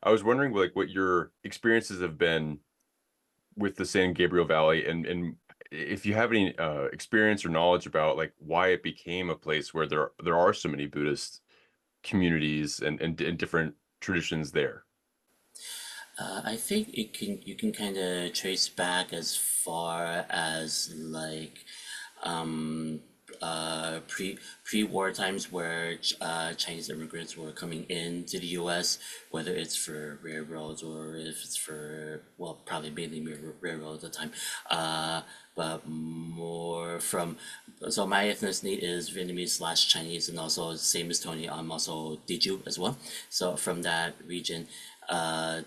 I was wondering like what your experiences have been with the San Gabriel Valley, and if you have any experience or knowledge about like why it became a place where there are so many Buddhist communities and different traditions there. I think you can kind of trace back as far as like um, pre-war times where Chinese immigrants were coming into the U.S., whether it's for railroads or if it's for, well, probably mainly railroad at the time, but more from, so my ethnicity is Vietnamese slash Chinese, and also same as Tony, I'm also Diju as well. So from that region, uh,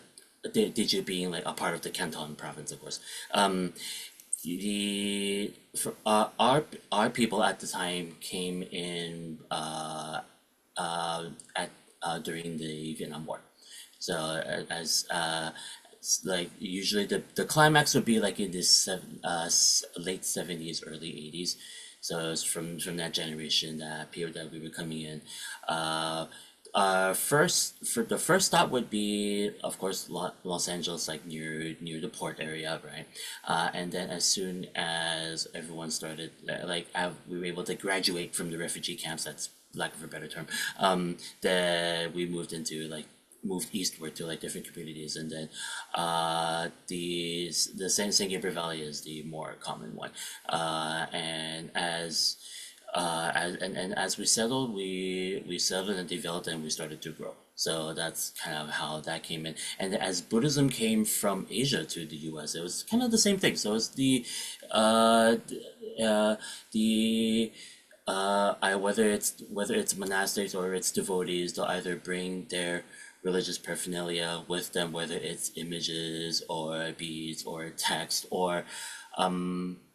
Diju being like a part of the Canton province, of course. The for, our people at the time came in at during the Vietnam War. So as like usually the climax would be like in this late 70s, early 80s. So it's from that generation, that period that we were coming in. Uh, first for the first stop would be, of course, Los Angeles, like near the port area, right? And then as soon as everyone started, we were able to graduate from the refugee camps. That's lack of a better term. That we moved eastward to like different communities, and then the San Gabriel Valley is the more common one. And as we settled, we settled and developed, and we started to grow. So that's kind of how that came in. And as Buddhism came from Asia to the U.S., it was kind of the same thing. So it's uh, the whether it's monastics or it's devotees, they'll either bring their religious paraphernalia with them, whether it's images or beads or text or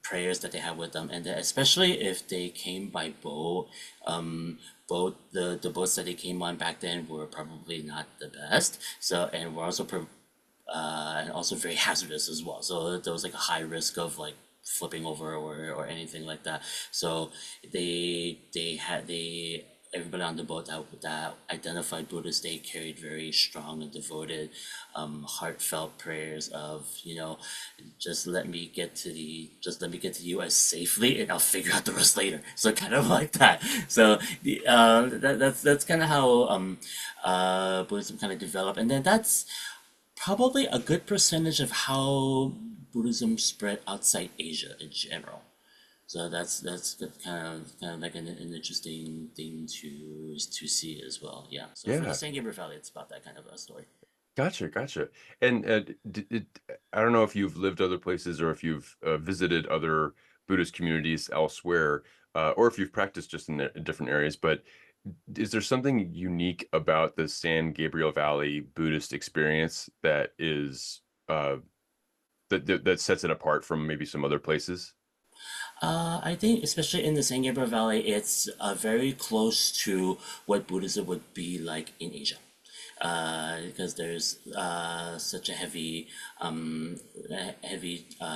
prayers that they have with them, and then especially if they came by boat. Boat the boats that they came on back then were probably not the best. So and were also and also very hazardous as well. So there was like a high risk of like flipping over or anything like that. So they everybody on the boat that identified Buddhists, they carried very strong and devoted, heartfelt prayers of, just let me get to the U.S. safely, and I'll figure out the rest later. So kind of like that. So that's kind of how Buddhism kind of developed, and then that's probably a good percentage of how Buddhism spread outside Asia in general. So that's kind of like an interesting thing to see as well. Yeah. So for the Yeah, San Gabriel Valley, it's about that kind of a story. gotcha, gotcha. And I don't know if you've lived other places or if you've visited other Buddhist communities elsewhere, or if you've practiced just in different areas. But is there something unique about the San Gabriel Valley Buddhist experience that is that sets it apart from maybe some other places? I think especially in the San Gabriel Valley, it's very close to what Buddhism would be like in Asia. Because there's such a heavy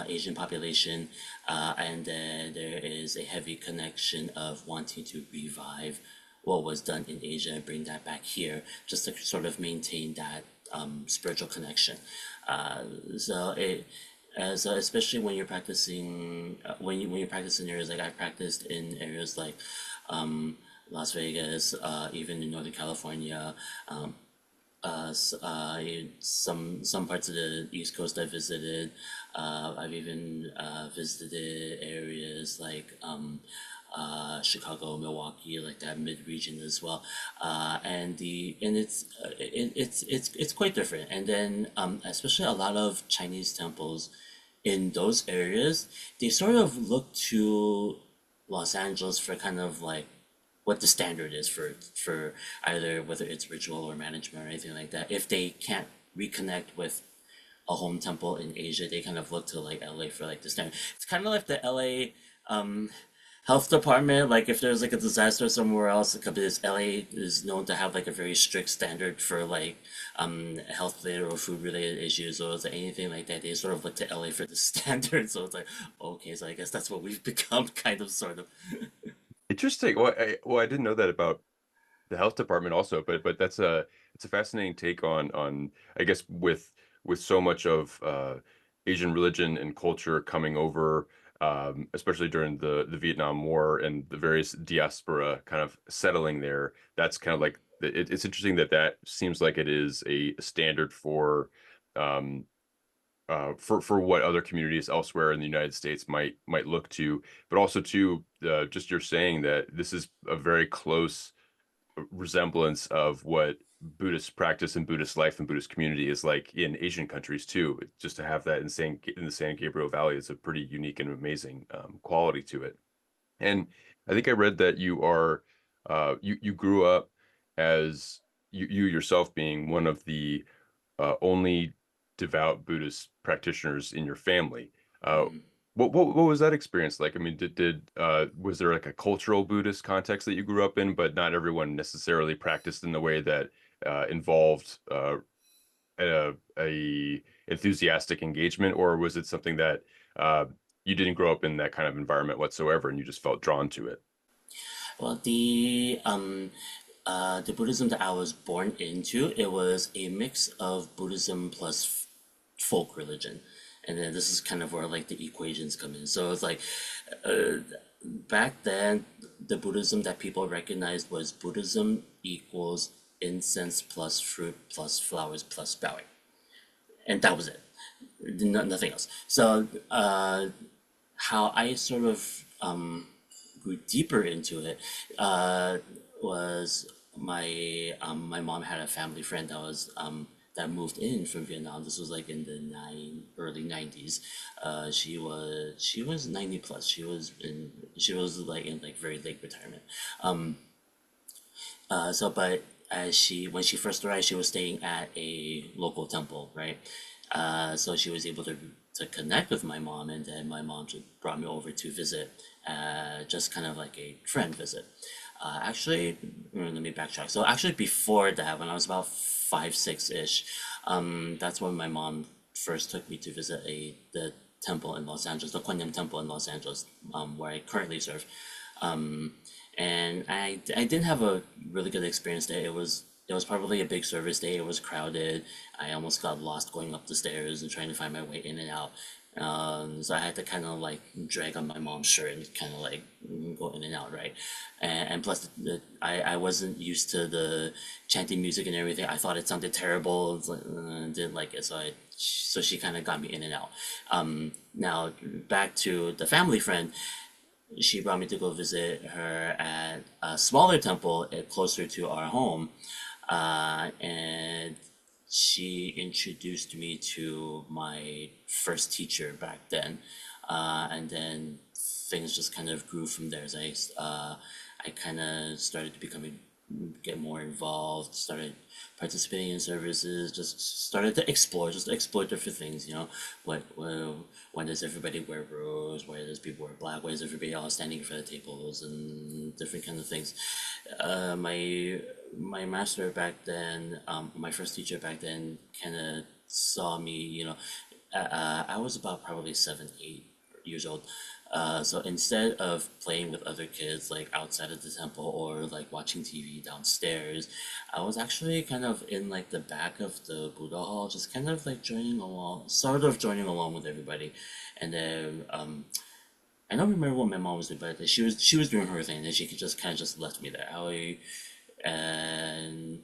Asian population, and then there is a heavy connection of wanting to revive what was done in Asia and bring that back here, just to sort of maintain that spiritual connection. Uh, so it. So especially when you're practicing, when you practice in areas like I practiced in areas like Las Vegas, even in Northern California, some parts of the East Coast I visited. I've even visited areas like Chicago, Milwaukee, like that mid region as well. And it's quite different. And then especially a lot of Chinese temples in those areas, they sort of look to Los Angeles for kind of like what the standard is for either whether it's ritual or management or anything like that. If they can't reconnect with a home temple in Asia, they kind of look to like LA for like the standard. It's kind of like the LA um, health department. Like if there's like a disaster somewhere else, because LA is known to have like a very strict standard for like health related or food related issues or anything like that. They sort of look to LA for the standard. So it's like, okay, so I guess that's what we've become, kind of, sort of. Interesting. Well, I didn't know that about the health department also, but that's it's a fascinating take on I guess with so much of Asian religion and culture coming over, especially during the Vietnam War and the various diaspora kind of settling there. That's kind of like it's interesting that that seems like it is a standard um, for what other communities elsewhere in the United States might look to, but also too, just you're saying that this is a very close resemblance of what Buddhist practice and Buddhist life and Buddhist community is like in Asian countries too. Just to have that in the San Gabriel Valley is a pretty unique and amazing quality to it. And I think I read that you are you grew up as you yourself being one of the only devout Buddhist practitioners in your family. Uh, Mm. what was that experience like? I mean, did was there like a cultural Buddhist context that you grew up in, but not everyone necessarily practiced in the way that involved a enthusiastic engagement, or was it something that uh, you didn't grow up in that kind of environment whatsoever, and you just felt drawn to it? Well, the Buddhism that I was born into, it was a mix of Buddhism plus folk religion. And then this is kind of where like the equations come in. So it's like uh, back then, the Buddhism that people recognized was Buddhism equals incense plus fruit plus flowers plus bowing. And that was it. Nothing else. So how I sort of grew deeper into it uh, was my mom had a family friend that was that moved in from Vietnam. This was like in the early 90s. She was 90 plus. She was like in like very late retirement. But as she when she first arrived, she was staying at a local temple, right? So she was able to connect with my mom, and then my mom just brought me over to visit, just kind of like a friend visit. Let me backtrack. So actually, before that, when I was about 5, 6 ish, that's when my mom first took me to visit the temple in Los Angeles, the Quan Min Temple in Los Angeles, where I currently serve. And I didn't have a really good experience there. It was probably a big service day. It was crowded. I almost got lost going up the stairs and trying to find my way in and out. So I had to kind of like drag on my mom's shirt and kind of like go in and out, right? And plus, I wasn't used to the chanting music and everything. I thought it sounded terrible. It's like, didn't like it, so she kind of got me in and out. Now back to the family friend, she brought me to go visit her at a smaller temple closer to our home, and she introduced me to my first teacher back then, and then things just kind of grew from there. As I kind of started to get more involved, started participating in services, just started to explore different things. Why does everybody wear robes? Why does people wear black? Why is everybody all standing in front of tables and different kind of things? My master back then, my first teacher back then, kind of saw me. I was about probably 7, 8 years old. So instead of playing with other kids like outside of the temple or like watching TV downstairs, I was actually kind of in like the back of the Buddha hall, just kind of like joining along, sort of joining along with everybody. And then I don't remember what my mom was doing, but she was doing her thing, and she could just kind of just left me there. And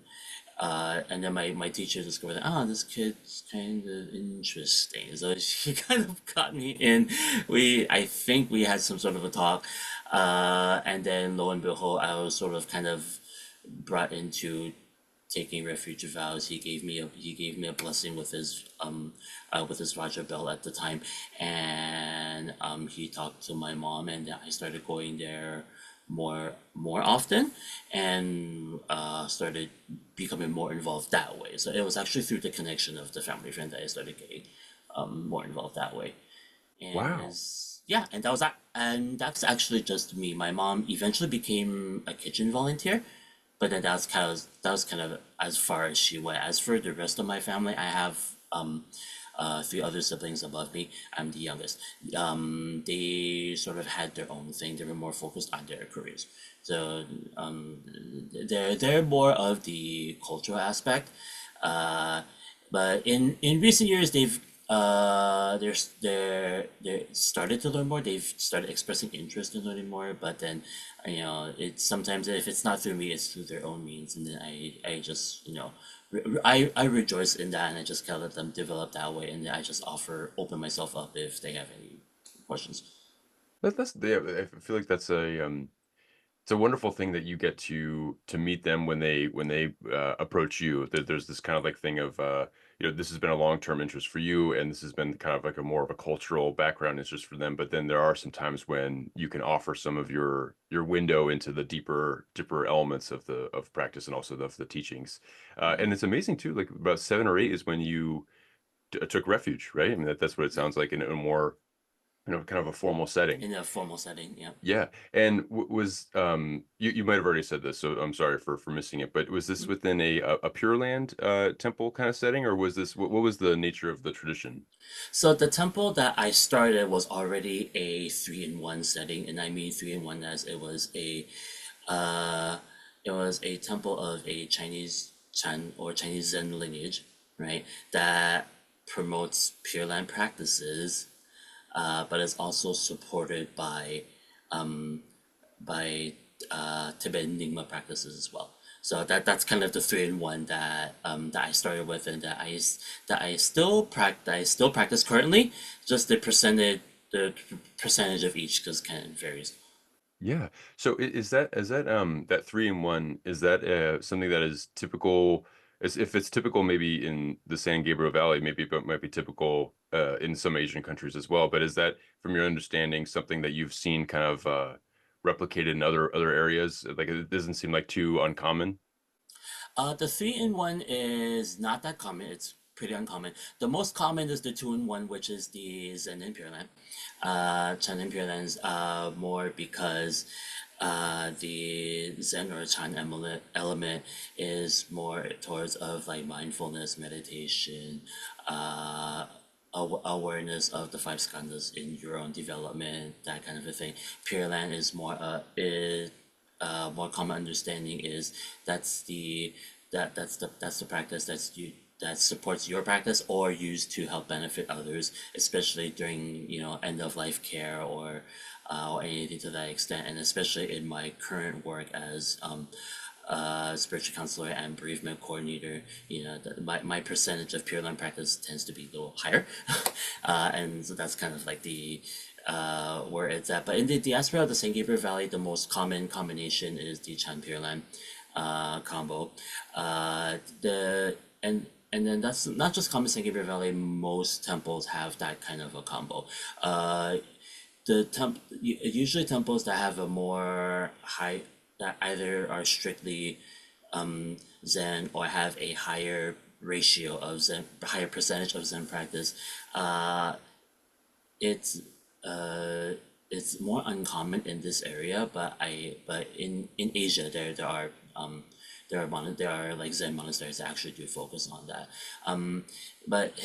and then my teacher discovered that, this kid's kind of interesting. So she kind of got me in. I think we had some sort of a talk. And then lo and behold, I was sort of kind of brought into taking refuge vows. He gave me a blessing with his Raja bell at the time, and he talked to my mom, and I started going there more often, and started becoming more involved that way. So it was actually through the connection of the family friend that I started getting more involved that way. And Wow. as yeah, and that was that, and that's actually just me. My mom eventually became a kitchen volunteer, but then that was kind of as far as she went. As for the rest of my family, I have three other siblings above me. I'm the youngest. They sort of had their own thing. They were more focused on their careers. So they're more of the cultural aspect. Uh, but in recent years, they're started to learn more. They've started expressing interest in learning more. But then, it's sometimes if it's not through me, it's through their own means. And then I just I rejoice in that, and I just kind of let them develop that way. And I just open myself up if they have any questions. That's yeah, I feel like that's a it's a wonderful thing that you get to meet them when they approach you. That there's this kind of like thing of this has been a long-term interest for you, and this has been kind of like a more of a cultural background interest for them. But then there are some times when you can offer some of your window into the deeper elements of the practice and also of the teachings. Hmm. And it's amazing too. Like about 7 or 8 is when you took refuge, right? I mean that's what it Yeah, sounds like in a more kind of a formal setting. in a formal setting. Yeah. Yeah, and was you might have already said this, so I'm sorry for missing it, but was this within a Pure Land temple kind of setting, or was this what was the nature of the tradition? So the temple that I started was already a three-in-one setting, and I mean three-in-one as uh, it was a temple of a Chinese Chan or Chinese Zen lineage, right? That promotes Pure Land practices, but is also supported by Tibetan Nyingma practices as well. So that's kind of the three-in-one that I started with, and that I still practice currently. Just the percentage of each because kind of varies. Yeah. So is that that 3-in-1, is that something that is typical, as if it's typical maybe in the San Gabriel Valley, maybe it might be typical in some Asian countries as well, but is that from your understanding something that you've seen kind of replicated in other areas? Like it doesn't seem like too uncommon. The three-in-one is not that common. It's pretty uncommon. The most common is the two-in-one, which is the Zen and Pure Land. Chan and Pure Land is more because the Zen or Chan element is more towards of like mindfulness, meditation, uh, awareness of the five skandhas in your own development, that kind of a thing. Pure Land is more common understanding is that's the practice that supports your practice or used to help benefit others, especially during end of life care or anything to that extent, and especially in my current work as spiritual counselor and bereavement coordinator, my percentage of Pure Land practice tends to be a little higher, and so that's kind of like the where it's at. But in the diaspora of the San Gabriel Valley, the most common combination is the Chan Pure Land combo. The and then that's not just common San Gabriel Valley. Most temples have that kind of a combo. Usually temples that have a more high that either are strictly Zen or have a higher ratio of Zen, higher percentage of Zen practice. It's uh, it's more uncommon in this area, but in Asia there are like Zen monasteries that actually do focus on that. But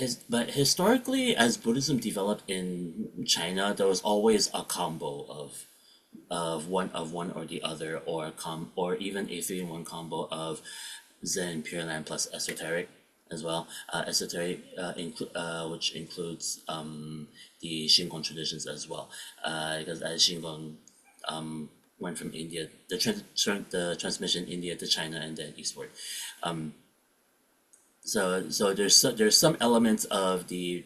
historically, as Buddhism developed in China, there was always a combo of one or the other, or even a three-in-one combo of Zen, Pure Land plus esoteric as well. Esoteric, which includes the Shingon traditions as well, because as Shingon went from India, the transmission India to China and then eastward. So there's some elements of the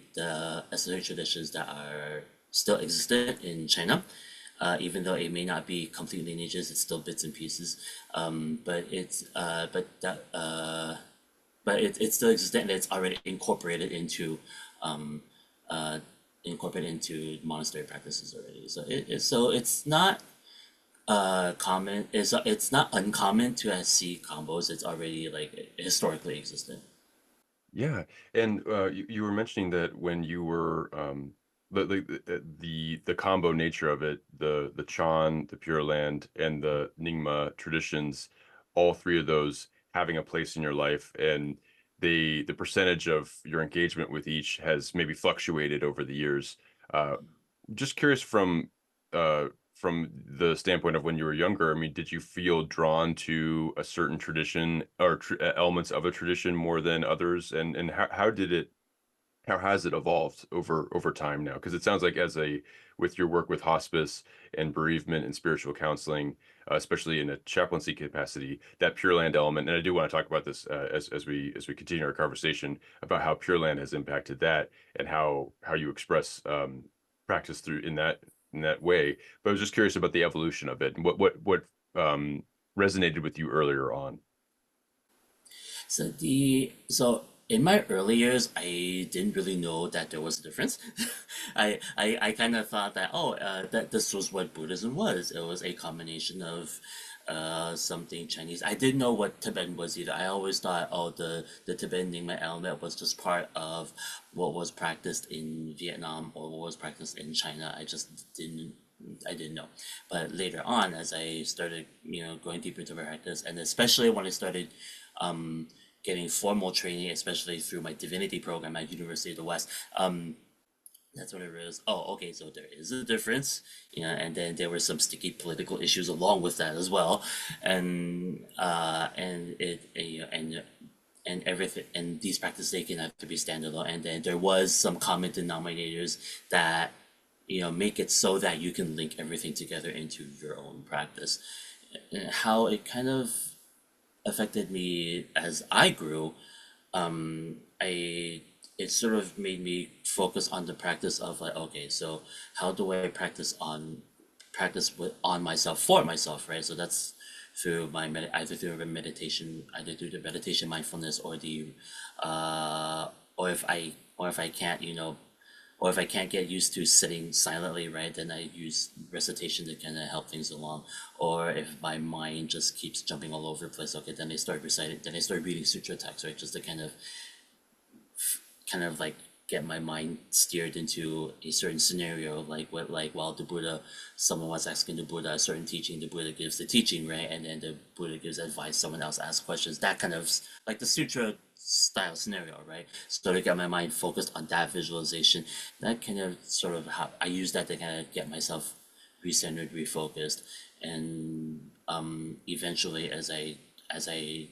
esoteric traditions that are still existent in China, even though it may not be complete lineages, it's still bits and pieces. But it's but it's still existent and it's already uh, incorporated into monastery practices already. So it's not common. It's not uncommon to see combos. It's already like historically existent. Yeah, and you were mentioning that when you were the combo nature of it, the Chan, the Pure Land, and the Nyingma traditions, all three of those having a place in your life, and the percentage of your engagement with each has maybe fluctuated over the years. Uh, just curious from the standpoint of when you were younger. I mean, did you feel drawn to a certain tradition or elements of a tradition more than others? And how has it evolved over time now? Because it sounds like with your work with hospice and bereavement and spiritual counseling, especially in a chaplaincy capacity, that Pure Land element. And I do want to talk about this as we continue our conversation about how Pure Land has impacted that and how you express practice through in that way. But I was just curious about the evolution of it and what resonated with you earlier on. So in my early years, I didn't really know that there was a difference. I kind of thought that that this was what Buddhism was. It was a combination of something Chinese. I didn't know what Tibetan was either. I always thought the Tibetan Nyingma element was just part of what was practiced in Vietnam or what was practiced in China. I didn't know. But later on, as I started, going deeper into my practice, and especially when I started getting formal training, especially through my divinity program at University of the West, that's when I realized, oh, okay, so there is a difference, and then there were some sticky political issues along with that as well, and and everything, and these practices they can have to be standalone, and then there was some common denominators that make it so that you can link everything together into your own practice. And how it kind of affected me as I grew, I it sort of made me focus on the practice of like, okay, so how do I practice with on myself for myself, right? So that's through either through a meditation, either through the meditation mindfulness or the or if I can't, or if I can't get used to sitting silently, right, then I use recitation to kind of help things along. Or if my mind just keeps jumping all over the place, okay, then I start reciting, then I start reading sutra text, right, just to kind of like get my mind steered into a certain scenario, like while the Buddha, someone was asking the Buddha a certain teaching, the Buddha gives the teaching, right, and then the Buddha gives advice, someone else asks questions, that kind of like the sutra style scenario, right? So to get my mind focused on that visualization, that kind of sort of how I use that to kind of get myself recentered, refocused, and eventually as I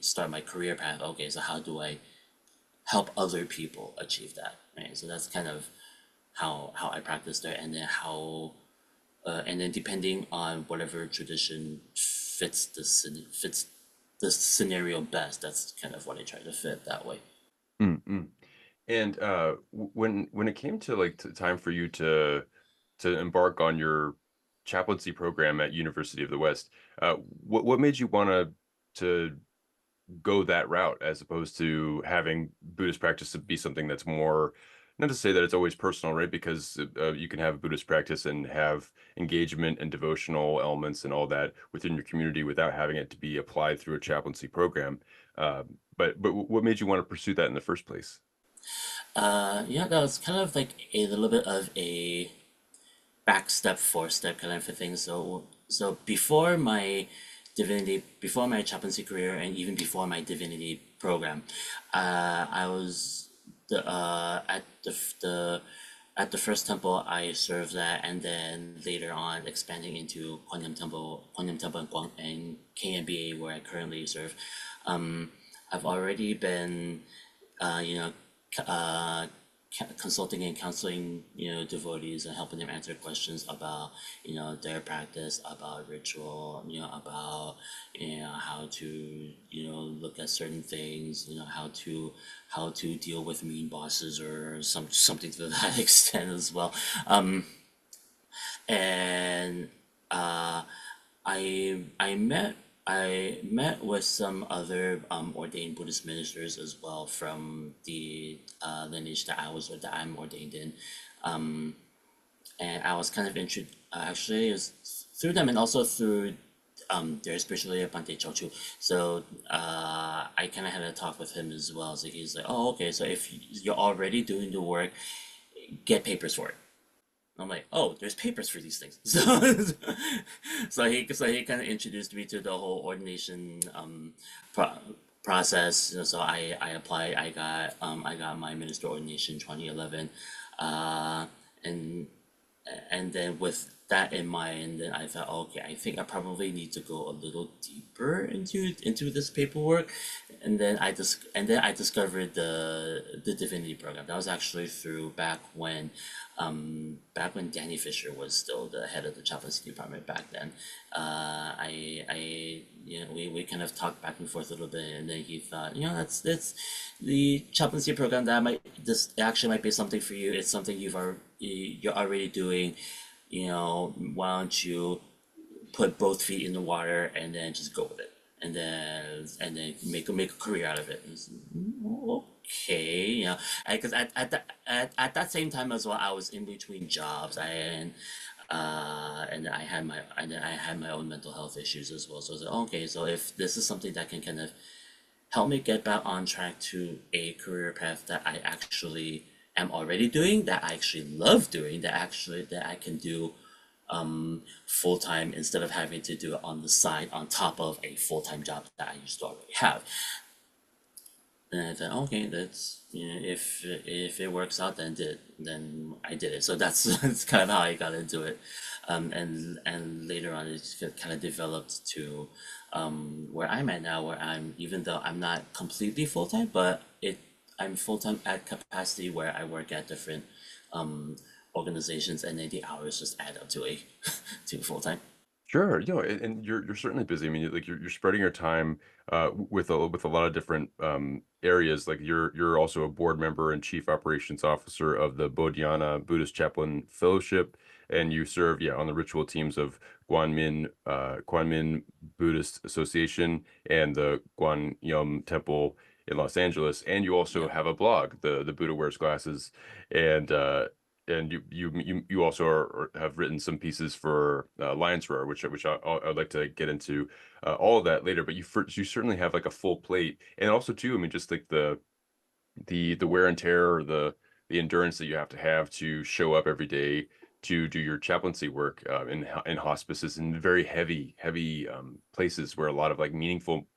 start my career path, okay, so how do I help other people achieve that, right? So that's kind of how I practice there, and then and then depending on whatever tradition fits the scenario best, that's kind of what I try to fit that way. Mm-mm. And when it came to like time for you to embark on your chaplaincy program at University of the West, what made you want to go that route as opposed to having Buddhist practice to be something that's more, not to say that it's always personal, right? Because you can have Buddhist practice and have engagement and devotional elements and all that within your community without having it to be applied through a chaplaincy program. But what made you want to pursue that in the first place? Yeah, that was kind of like a little bit of a back step, forward step kind of a thing. So before my chaplaincy career, and even before my divinity program, I was at the first temple I served at, and then later on expanding into Kwan Temple and and KMBA where I currently serve. I've already been, uh, you know, consulting and counseling, devotees and helping them answer questions about, their practice, about ritual, about, how to, look at certain things, how to deal with mean bosses or something to that extent as well. And I met with some other ordained Buddhist ministers as well from the lineage that I'm ordained in, and I was kind of actually it was through them and also through their spiritual leader Pante Chochu. So I kind of had a talk with him as well. So he's like, "Oh, okay. So if you're already doing the work, get papers for it." I'm like, oh, there's papers for these things. So he kind of introduced me to the whole ordination process. So I applied. I got my minister ordination 2011, uh, and and then with that in mind, then I thought, okay, I think I probably need to go a little deeper into this paperwork, and then I discovered the divinity program. That was actually through back when Danny Fisher was still the head of the chaplaincy department back then. We kind of talked back and forth a little bit, and then he thought, that's the chaplaincy program that might this actually might be something for you. It's something you're already doing. Why don't you put both feet in the water and then just go with it, and then make a career out of it. And it's, okay, because at that same time as well, I was in between jobs. And I had my own mental health issues as well. So I was like, okay, so if this is something that can kind of help me get back on track to a career path that I actually am already doing, that I actually love doing, that I can do full time instead of having to do it on the side on top of a full time job that I used to already have. And I thought, okay, that's if it works out, then I did it. So that's that's kind of how I got into it, and later on it kind of developed to where I'm at now, where I'm even though I'm not completely full time, but I'm full time at capacity where I work at different organizations, and then the hours just add up to a to full time. Sure, and you're certainly busy. I mean, like you're spreading your time with a lot of different areas. Like you're also a board member and chief operations officer of the Bodhiyana Buddhist Chaplain Fellowship, and you serve on the ritual teams of Kuang Min Buddhist Association and the Guan Temple in Los Angeles. And you also Yeah. have a blog, the Buddha Wears Glasses, and you also have written some pieces for Lions Roar, which I'd like to get into all of that later. But you certainly have like a full plate, and also too, I mean, just like the wear and tear, or the endurance that you have to show up every day to do your chaplaincy work in hospices, in very heavy places where a lot of like meaningful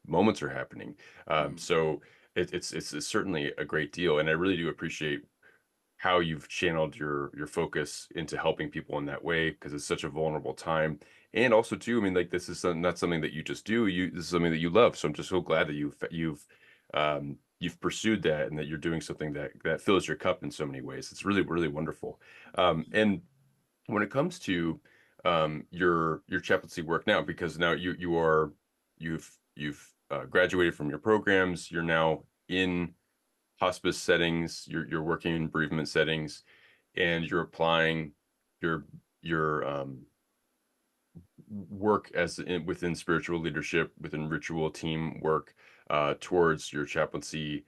moments are happening. Mm. So it's certainly a great deal, and I really do appreciate how you've channeled your focus into helping people in that way, because it's such a vulnerable time. And also too, I mean, like this is not something that you just do. This is something that you love. So I'm just so glad that you've pursued that, and that you're doing something that fills your cup in so many ways. It's really wonderful. And when it comes to your chaplaincy work now, because now you've graduated from your programs, you're now in hospice settings, you're working in bereavement settings, and you're applying your your work within spiritual leadership, within ritual team work, towards your chaplaincy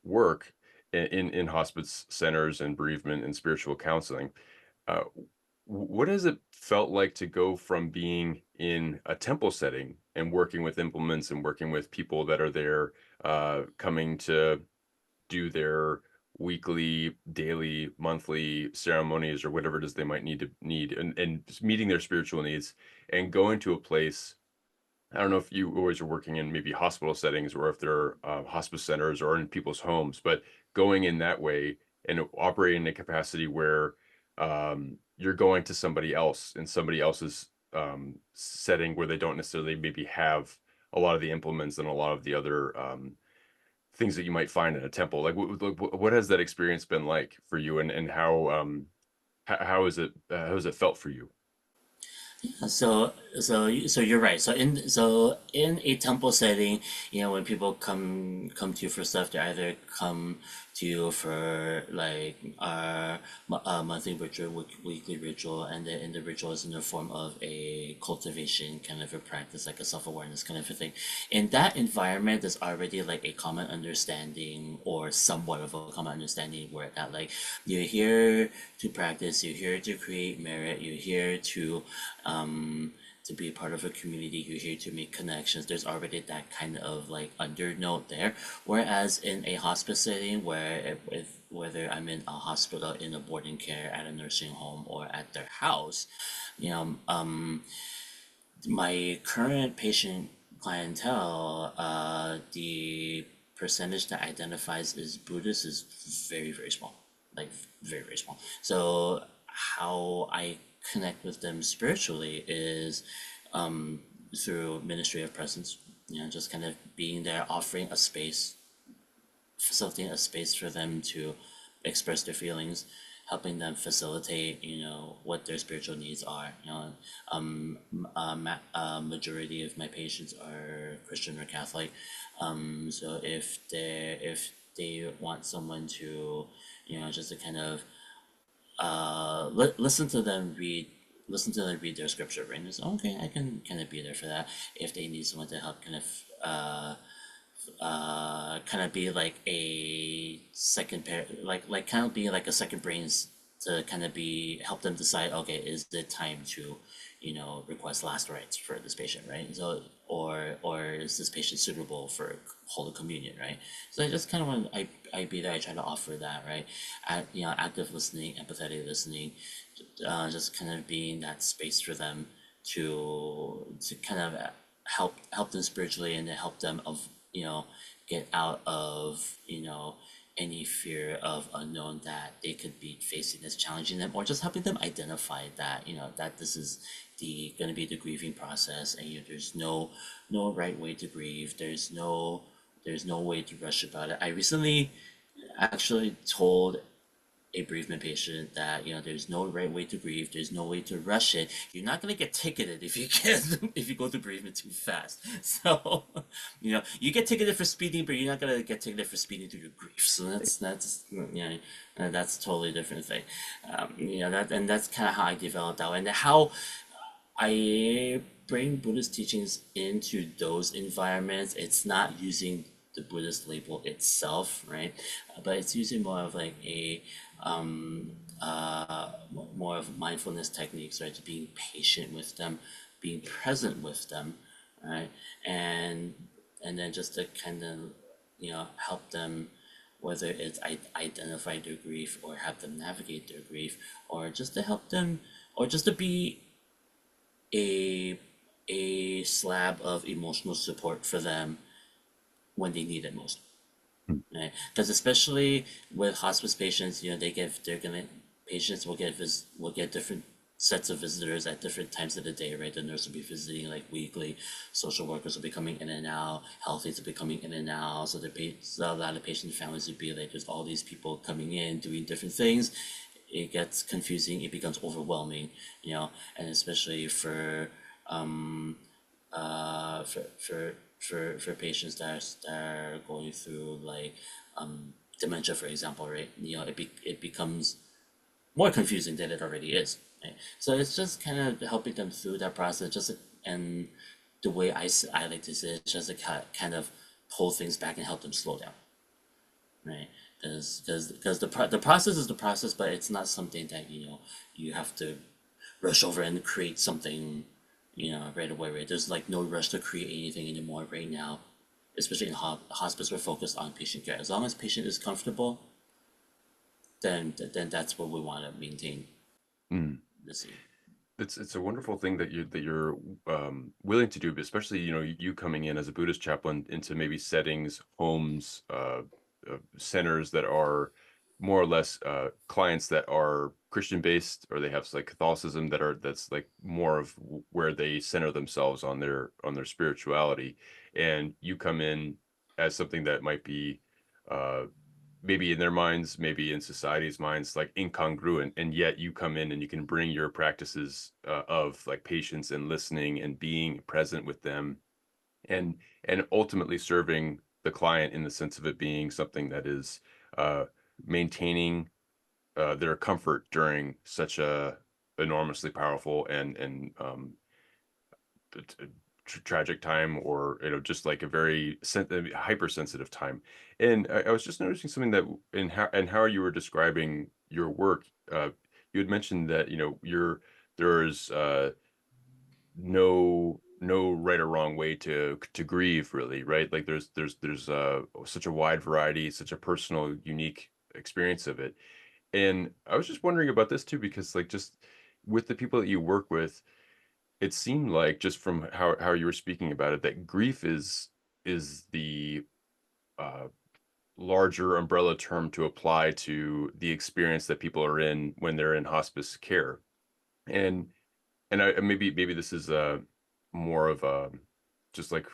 work in hospice centers and bereavement and spiritual counseling. Uh, what has it felt like to go from being in a temple setting and working with implements and working with people that are there, coming to do their weekly, daily, monthly ceremonies, or whatever it is they might need, and just meeting their spiritual needs, and going to a place. I don't know if you always are working in maybe hospital settings, or if they're hospice centers or in people's homes, but going in that way and operating in a capacity where you're going to somebody else in somebody else's setting, where they don't necessarily maybe have a lot of the implements and a lot of the other things that you might find in a temple. Like, what has that experience been like for you, and how is it how has it felt for you? So you're right. So in a temple setting, when people come to you for stuff, they either come to you for like our monthly ritual, weekly ritual, and then in the ritual is in the form of a cultivation kind of a practice, like a self-awareness kind of a thing. In that environment, there's already like a common understanding, or somewhat of a common understanding, where that like you're here to practice, you're here to create merit, you're here to be a part of a community, you're here to make connections. There's already that kind of like undernote there. Whereas in a hospice setting, whether I'm in a hospital, in a boarding care, at a nursing home, or at their house, you know, my current patient clientele, the percentage that identifies as Buddhist is very, very small, like very, very small. So how I connect with them spiritually is through ministry of presence. Just kind of being there, offering a space, facilitating a space for them to express their feelings, helping them facilitate, what their spiritual needs are. Majority of my patients are Christian or Catholic, so if they want someone to, just to kind of listen to them read their scripture, right? And it's okay, I can kind of be there for that. If they need someone to help kind of be like a second pair, like kind of be like a second brains to kind of be help them decide, okay, is it time to, request last rites for this patient, right? So or is this patient suitable for Holy Communion, right? So I just kind of want I be there. I try to offer that, right? Active listening, empathetic listening, just kind of being that space for them to kind of help them spiritually and to help them of get out of any fear of unknown that they could be facing that's challenging them, or just helping them identify that that this is the going to be the grieving process, and there's no right way to grieve. There's no way to rush about it. I recently actually told a bereavement patient that there's no right way to grieve, there's no way to rush it. You're not going to get ticketed if you get if you go through bereavement too fast. So you get ticketed for speeding, but you're not going to get ticketed for speeding through your grief. So that's a totally different thing. That's kind of how I developed that, and how I bring Buddhist teachings into those environments. It's not using the Buddhist label itself, right? But it's using more of like a more of mindfulness techniques, right? To being patient with them, being present with them, right? And then just to kind of help them, whether it's identify their grief or have them navigate their grief, or just to help them, or just to be a a slab of emotional support for them when they need it most, Hmm. right? Because especially with hospice patients, patients will get different sets of visitors at different times of the day, right? The nurse will be visiting like weekly, social workers will be coming in and out, healthies will be coming in and out. So a lot of patient families would be like, there's all these people coming in doing different things. It gets confusing. It becomes overwhelming, and especially for patients that are going through like dementia, for example, right? It becomes more confusing than it already is. Right? So it's just kind of helping them through that process. And the way I like to say it, just to kind of pull things back and help them slow down, right? Because the process is the process, but it's not something that you have to rush over and create something right away. Right? There's like no rush to create anything anymore right now, especially in hospice. We're focused on patient care. As long as patient is comfortable, then that's what we want to maintain Mm. the scene. It's a wonderful thing that you're willing to do, but especially you coming in as a Buddhist chaplain into maybe settings, homes, centers that are more or less clients that are Christian based, or they have like Catholicism that's like more of where they center themselves on their spirituality, and you come in as something that might be uh, maybe in their minds, maybe in society's minds, like incongruent, and yet you come in and you can bring your practices of like patience and listening and being present with them, and ultimately serving the client in the sense of it being something that is uh, maintaining their comfort during such a enormously powerful and tragic time, or just like a very hypersensitive time. And I was just noticing something that in how you were describing your work, you had mentioned that there's no right or wrong way to grieve, really, right? Like there's such a wide variety, such a personal unique experience of it. And I was just wondering about this too, because like just with the people that you work with, it seemed like just from how you were speaking about it that grief is the uh, larger umbrella term to apply to the experience that people are in when they're in hospice care. And maybe this is more of a just like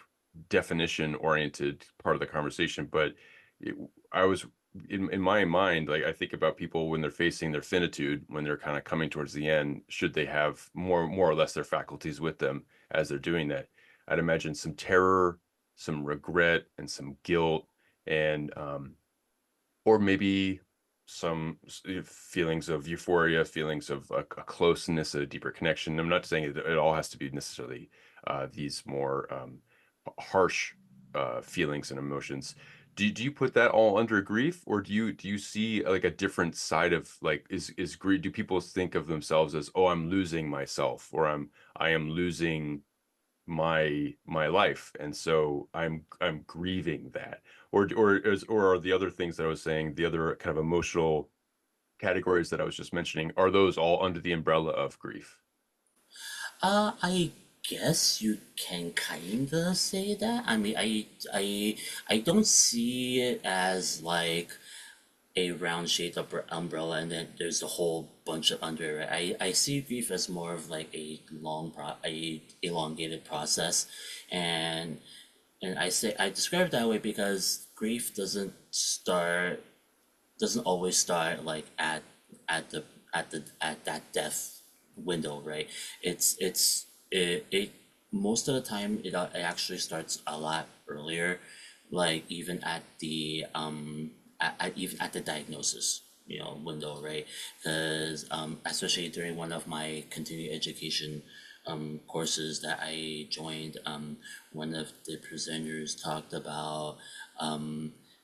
definition oriented part of the conversation, but it, I was in my mind, like I think about people when they're facing their finitude, when they're kind of coming towards the end, should they have more or less their faculties with them as they're doing that? I'd imagine some terror, some regret, and some guilt, and or maybe some feelings of euphoria, feelings of a closeness, a deeper connection. I'm not saying it all has to be necessarily these more harsh feelings and emotions. Do you put that all under grief, or do you see like a different side of like is grief? Do people think of themselves as, oh, I'm losing myself, or I am losing my life, and so I'm grieving that, or are the other things that I was saying, the other kind of emotional categories that I was just mentioning, are those all under the umbrella of grief? I guess you can kinda say that. I mean, I don't see it as like a round shaped umbrella and then there's a whole bunch of under it. I see grief as more of like a elongated process, and I describe it that way because grief doesn't always start like at the at that death window, right? It most of the time it actually starts a lot earlier, like even at the even at the diagnosis, window, right? Because especially during one of my continuing education courses that I joined, one of the presenters talked about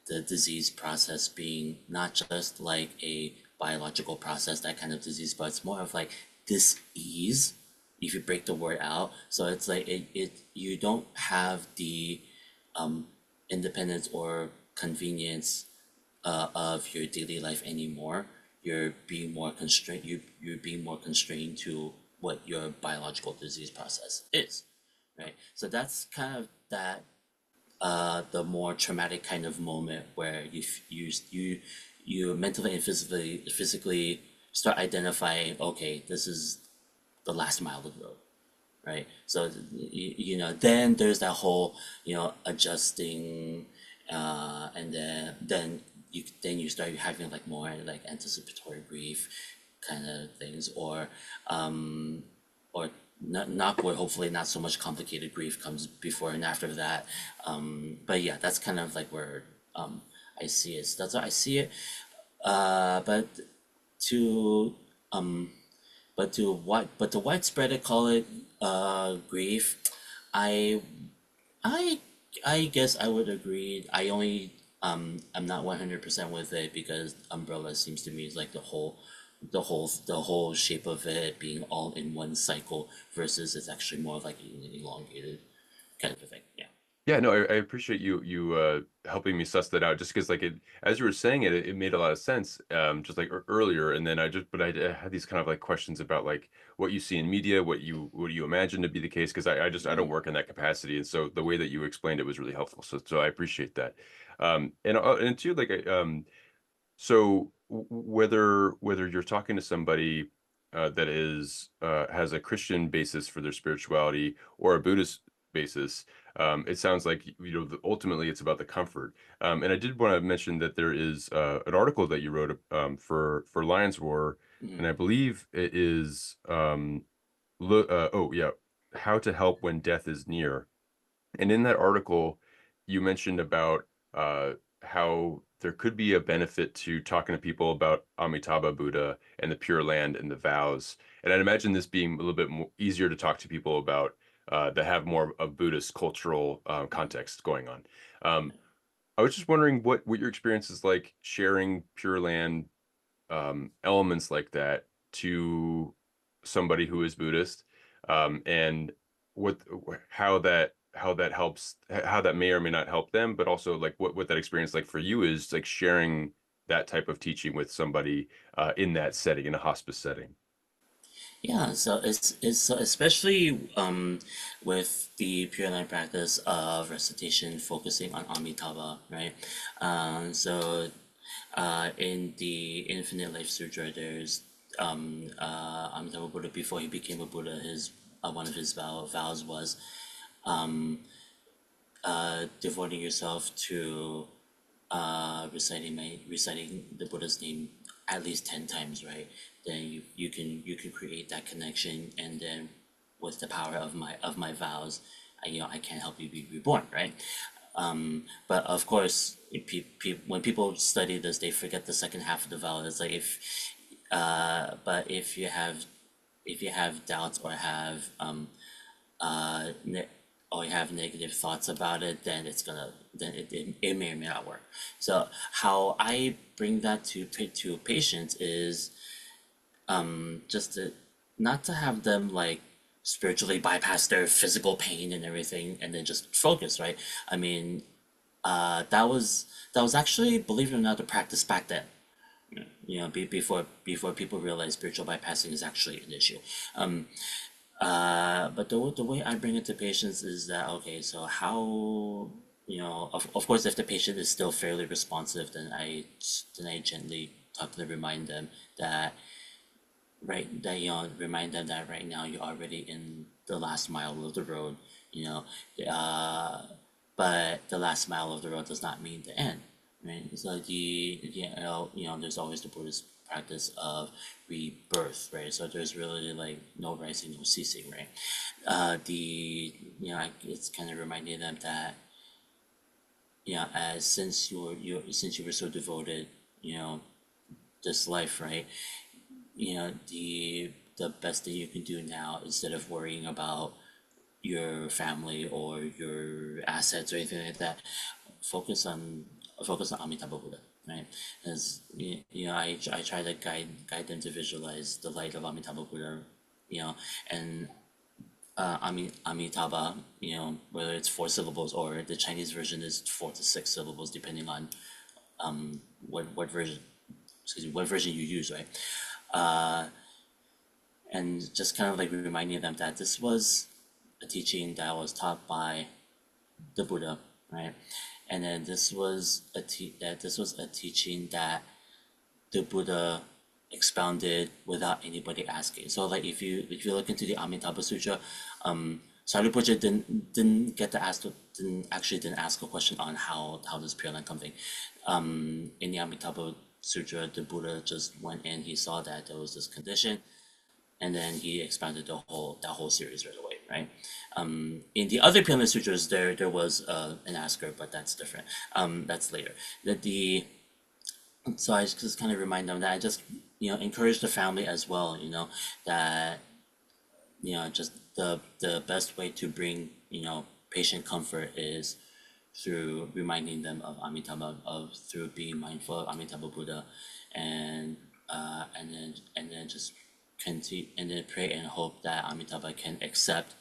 the disease process being not just like a biological process, that kind of disease, but it's more of like dis-ease if you break the word out. So it's like it you don't have the independence or convenience of your daily life anymore. You're being more constrained. You're being more constrained to what your biological disease process is, right? So that's kind of that the more traumatic kind of moment where you mentally and physically start identifying, okay, this is the last mile of the road, right? So then there's that whole adjusting, and then you start having like more like anticipatory grief kind of things, or not where hopefully not so much complicated grief comes before and after that. But yeah, that's kind of like where I see it. So that's how I see it. But to but to widespread, I call it grief. I I I guess I would agree. I'm not 100% with it because umbrella seems to me is like the whole shape of it being all in one cycle versus it's actually more of like an elongated kind of a thing. Yeah. Yeah, no, I appreciate you helping me suss that out, just because like it, as you were saying it, it made a lot of sense, just like earlier. And then I had these kind of like questions about like what you see in media, what you imagine to be the case, because I don't work in that capacity, and so the way that you explained it was really helpful. So I appreciate that. And too, like so whether you're talking to somebody that is has a Christian basis for their spirituality or a Buddhist basis, it sounds like ultimately it's about the comfort. And I did want to mention that there is an article that you wrote for Lions Roar, Mhm. and I believe it is oh yeah, how to help when death is near. And in that article, you mentioned about uh, how there could be a benefit to talking to people about Amitabha Buddha and the Pure Land and the vows. And I'd imagine this being a little bit more easier to talk to people about that have more of Buddhist cultural context going on. Um, I was just wondering what your experience is like sharing Pure Land elements like that to somebody who is Buddhist, and what how that helps, how that may or may not help them, but also like what that experience like for you is like sharing that type of teaching with somebody in that setting, in a hospice setting. Yeah, so it's so especially with the Pure Land practice of recitation focusing on Amitabha, right? So in the Infinite Life Sutra, there's Amitabha Buddha before he became a Buddha. His one of his vows was devoting yourself to reciting the Buddha's name at least 10 times, right? Then you can create that connection, and then with the power of my vows, I can help you be reborn, right? But of course, when people study this, they forget the second half of the vow. It's like but if you have doubts or have or you have negative thoughts about it, then it may or may not work. So how I bring that to patients is just to not to have them like spiritually bypass their physical pain and everything and then just focus, right? I mean, that was actually, believe it or not, the practice back then. Before people realize spiritual bypassing is actually an issue. But the way I bring it to patients is that, okay, so how, of course, if the patient is still fairly responsive, then I gently talk to them, remind them that right now you're already in the last mile of the road, you know, uh, but the last mile of the road does not mean the end, right? So there's always the Buddhist practice of rebirth, right? So there's really like no rising, no ceasing, right? It's kind of reminding them that, as since you were so devoted, this life, right? The best thing you can do now, instead of worrying about your family or your assets or anything like that, focus on Amitabha Buddha, right? As I try to guide them to visualize the light of Amitabha Buddha, you know, and Amitabha, whether it's 4 syllables or the Chinese version is 4 to 6 syllables, depending on what version, what version you use, right? And just kind of like reminding them that this was a teaching that was taught by the Buddha, right? And then this was a teaching that the Buddha expounded without anybody asking. So like if you look into the Amitabha Sutra, Saripujja didn't ask a question on how does Pure Land come thing. In the Amitabha Sutra, the Buddha just went in, he saw that there was this condition, and then he expanded that whole series right away, right? In the other Pure Land Sutras, there was an asker, but that's different. That's later. So I just kind of remind them that I just encourage the family as well. That just the best way to bring patient comfort is through reminding them of Amitabha, through being mindful of Amitabha Buddha, and and then just continue, and then pray and hope that Amitabha can accept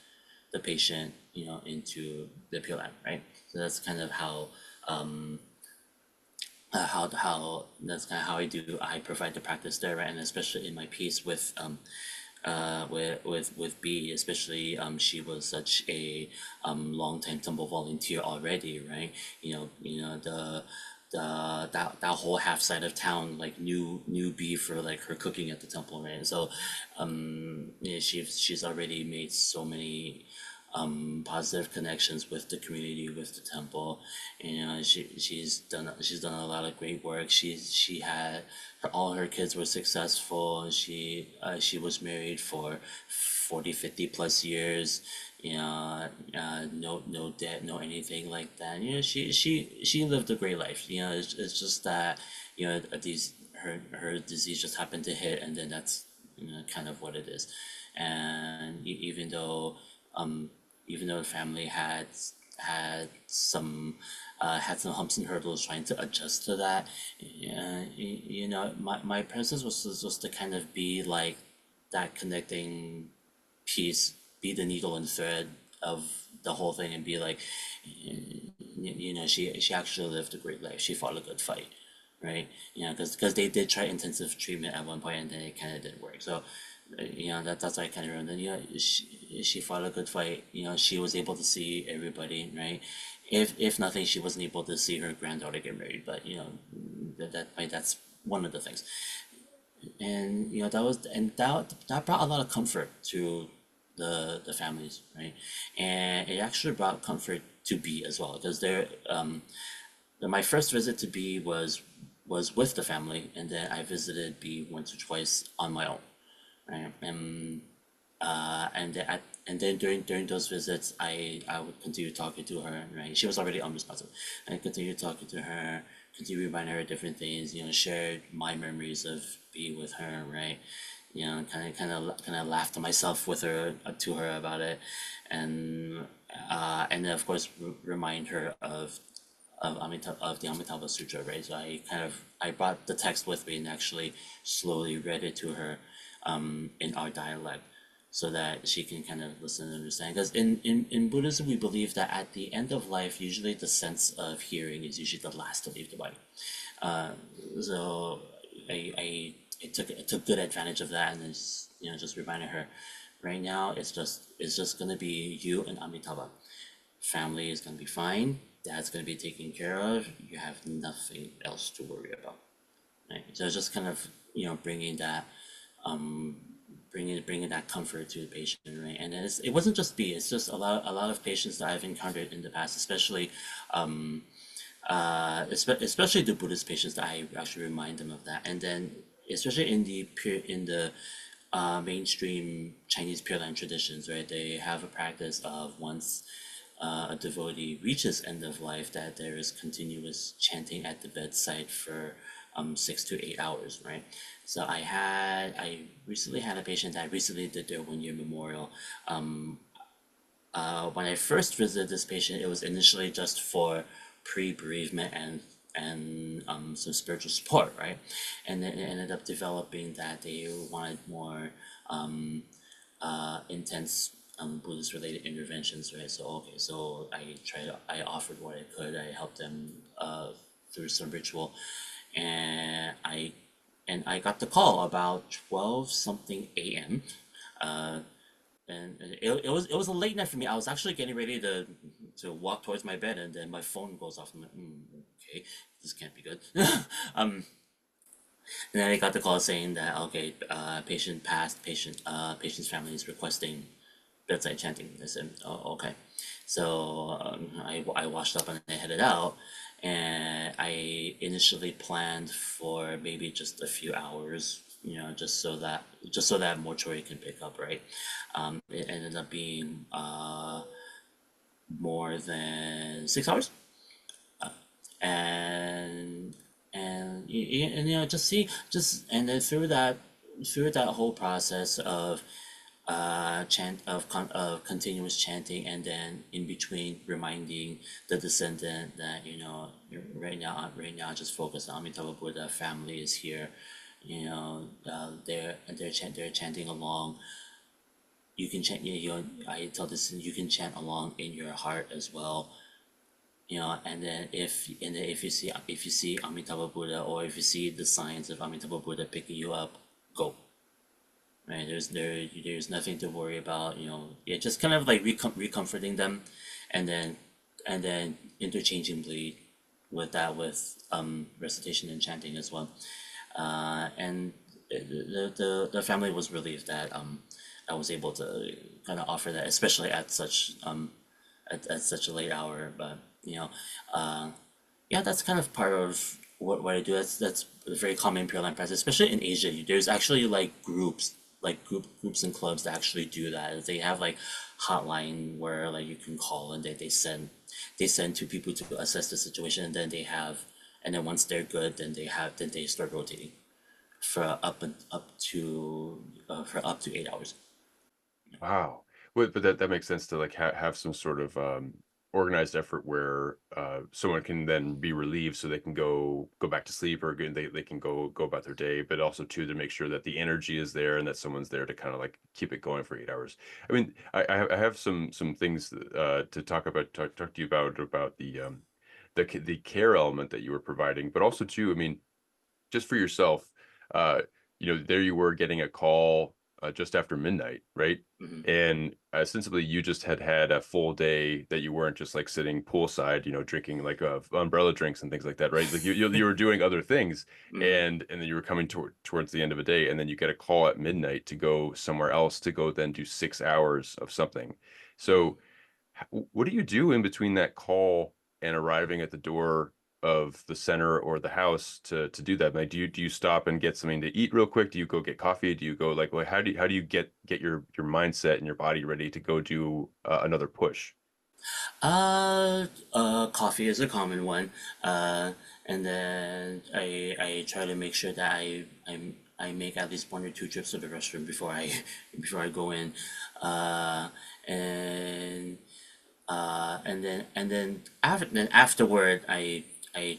the patient into the Pure Land, right? So that's kind of how that's kind of how I provide the practice there, right? And especially in my piece with with B, especially she was such a long time temple volunteer already, right? That whole half side of town like knew B for like her cooking at the temple, right? So she's already made so many positive connections with the community, with the temple. She's done a lot of great work. All her kids were successful. She was married for 40, 50 plus years. No debt, no anything like that. She lived a great life. It's just that these her disease just happened to hit, and then that's kind of what it is. And even though the family had some humps and hurdles trying to adjust to that. My presence was just to kind of be like that connecting piece, be the needle and thread of the whole thing, and be like, she actually lived a great life. She fought a good fight, right? Because they did try intensive treatment at one point, and then it kind of didn't work. So That's why I kind of remember. She fought a good fight. She was able to see everybody, right? If nothing, she wasn't able to see her granddaughter get married, but that's one of the things. And that brought a lot of comfort to the families, right? And it actually brought comfort to B as well, because my first visit to B was with the family, and then I visited B once or twice on my own, right? And then during those visits, I would continue talking to her, right? She was already unresponsive. I continued talking to her, continue reminding her of different things, shared my memories of being with her, right? Kind of laughed to myself with her, to her about it, and then of course remind her of the Amitabha Sutra, right? So I brought the text with me and actually slowly read it to her, in our dialect, so that she can kind of listen and understand. Because in Buddhism, we believe that at the end of life, usually the sense of hearing is usually the last to leave the body. Uh, so I took good advantage of that, and then just reminded her, right now it's just gonna be you and Amitabha. Family is gonna be fine. Dad's gonna be taken care of. You have nothing else to worry about. Right? So just kind of bringing that bringing that comfort to the patient, right? And it wasn't just me. It's just a lot of patients that I've encountered in the past, especially the Buddhist patients, that I actually remind them of that. And then especially in the mainstream Chinese Pure Land traditions, right? They have a practice of, once a devotee reaches end of life, that there is continuous chanting at the bedside for 6 to 8 hours, right? So I recently had a patient that recently did their 1 year memorial. When I first visited this patient, it was initially just for pre-bereavement and some spiritual support, right? And then it ended up developing that they wanted more intense Buddhist related interventions, right? So okay, so I offered what I could. I helped them through some ritual, and I got the call about 12 something a.m. And it was a late night for me. I was actually getting ready to walk towards my bed, and then my phone goes off. I'm like, okay, this can't be good. um, and then I got the call saying that, okay, patient passed. Patient's family is requesting bedside chanting. I said, oh, okay. So I washed up and I headed out, and I initially planned for maybe just a few hours, just so that mortuary can pick up, right? It ended up being more than 6 hours, and just see, and then through that whole process of continuous chanting, and then in between reminding the descendant that, right now just focus on Amitabha Buddha, family is here, they're chanting along. You can chant, I tell this, you can chant along in your heart as well. And then if you see Amitabha Buddha, or if you see the signs of Amitabha Buddha picking you up, go. Right? There's nothing to worry about. Yeah, just kind of like recomforting them, and then interchangeably with recitation and chanting as well. And the family was relieved that I was able to kind of offer that, especially at such a late hour. But yeah, that's kind of part of what I do. That's a very common Pure Land practice, especially in Asia. There's actually like groups and clubs that actually do that. They have like hotline where like you can call, and they send two people to assess the situation, and then once they're good, then they start rotating for up to 8 hours. Wow. But that makes sense to like have some sort of organized effort where someone can then be relieved so they can go back to sleep, or again they can go about their day, but also too to make sure that the energy is there and that someone's there to kind of like keep it going for 8 hours. I mean, I have some things to talk to you about the care element that you were providing, but also too, I mean, just for yourself, uh, there you were getting a call. just after midnight, right? Hmm. And ostensibly, you just had a full day that you weren't just like sitting poolside, drinking like umbrella drinks and things like that, right? Like you were doing other things, Hmm. and then you were coming towards the end of a day, and then you get a call at midnight to go somewhere else to go then do 6 hours of something. So what do you do in between that call and arriving at the door of the center or the house to do that? Like, do you stop and get something to eat real quick? Do you go get coffee? Do you go like, well, how do you get your mindset and your body ready to go do another push? Coffee is a common one. And then I try to make sure that I make at least one or two trips to the restroom before I before I go in. Uh, and then afterward I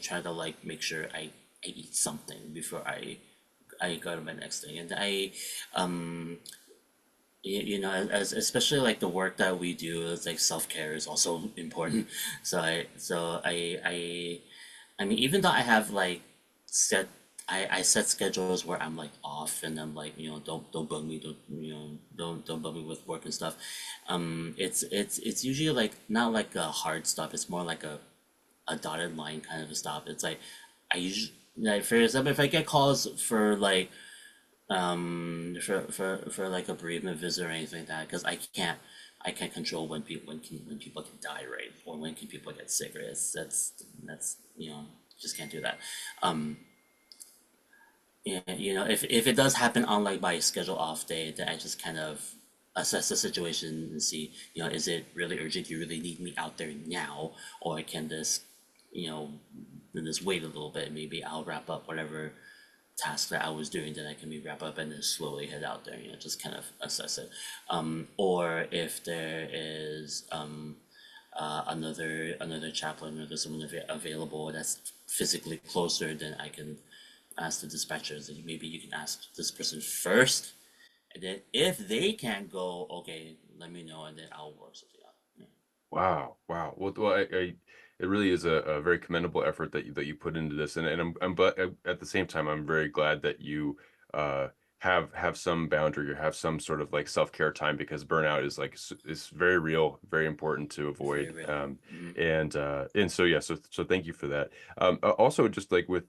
try to like make sure I eat something before I go to my next thing. And as especially like the work that we do, it's like self-care is also important. I mean, even though I have like set I set schedules where I'm like off, and I'm like, don't bug me, don't bug me with work and stuff. It's usually like not like a hard stop, it's more like a dotted line kind of a stop. It's like I usually, like, for example, if I get calls for like for like a bereavement visit or anything like that, because I can't control when people can die, right, or when can people get sick, right? That's just can't do that. Yeah, if it does happen on like my schedule off day, then I just kind of assess the situation and see, is it really urgent? Do you really need me out there now, or can you know this wait a little bit? Maybe I'll wrap up whatever task that I was doing that I can be wrap up and then slowly head out there, just kind of assess it. Or if there is another chaplain, or there's someone available that's physically closer, then I can ask the dispatchers that maybe you can ask this person first, and then if they can't go, okay, let me know, and then I'll work something out. Yeah. Wow, wow. Well, it really is a very commendable effort that you put into this, and but at the same time, I'm very glad that you uh, have some boundary or have some sort of like self-care time, because burnout is like is very real, very important to Very avoid. real. And so yeah, so thank you for that. Also, just like with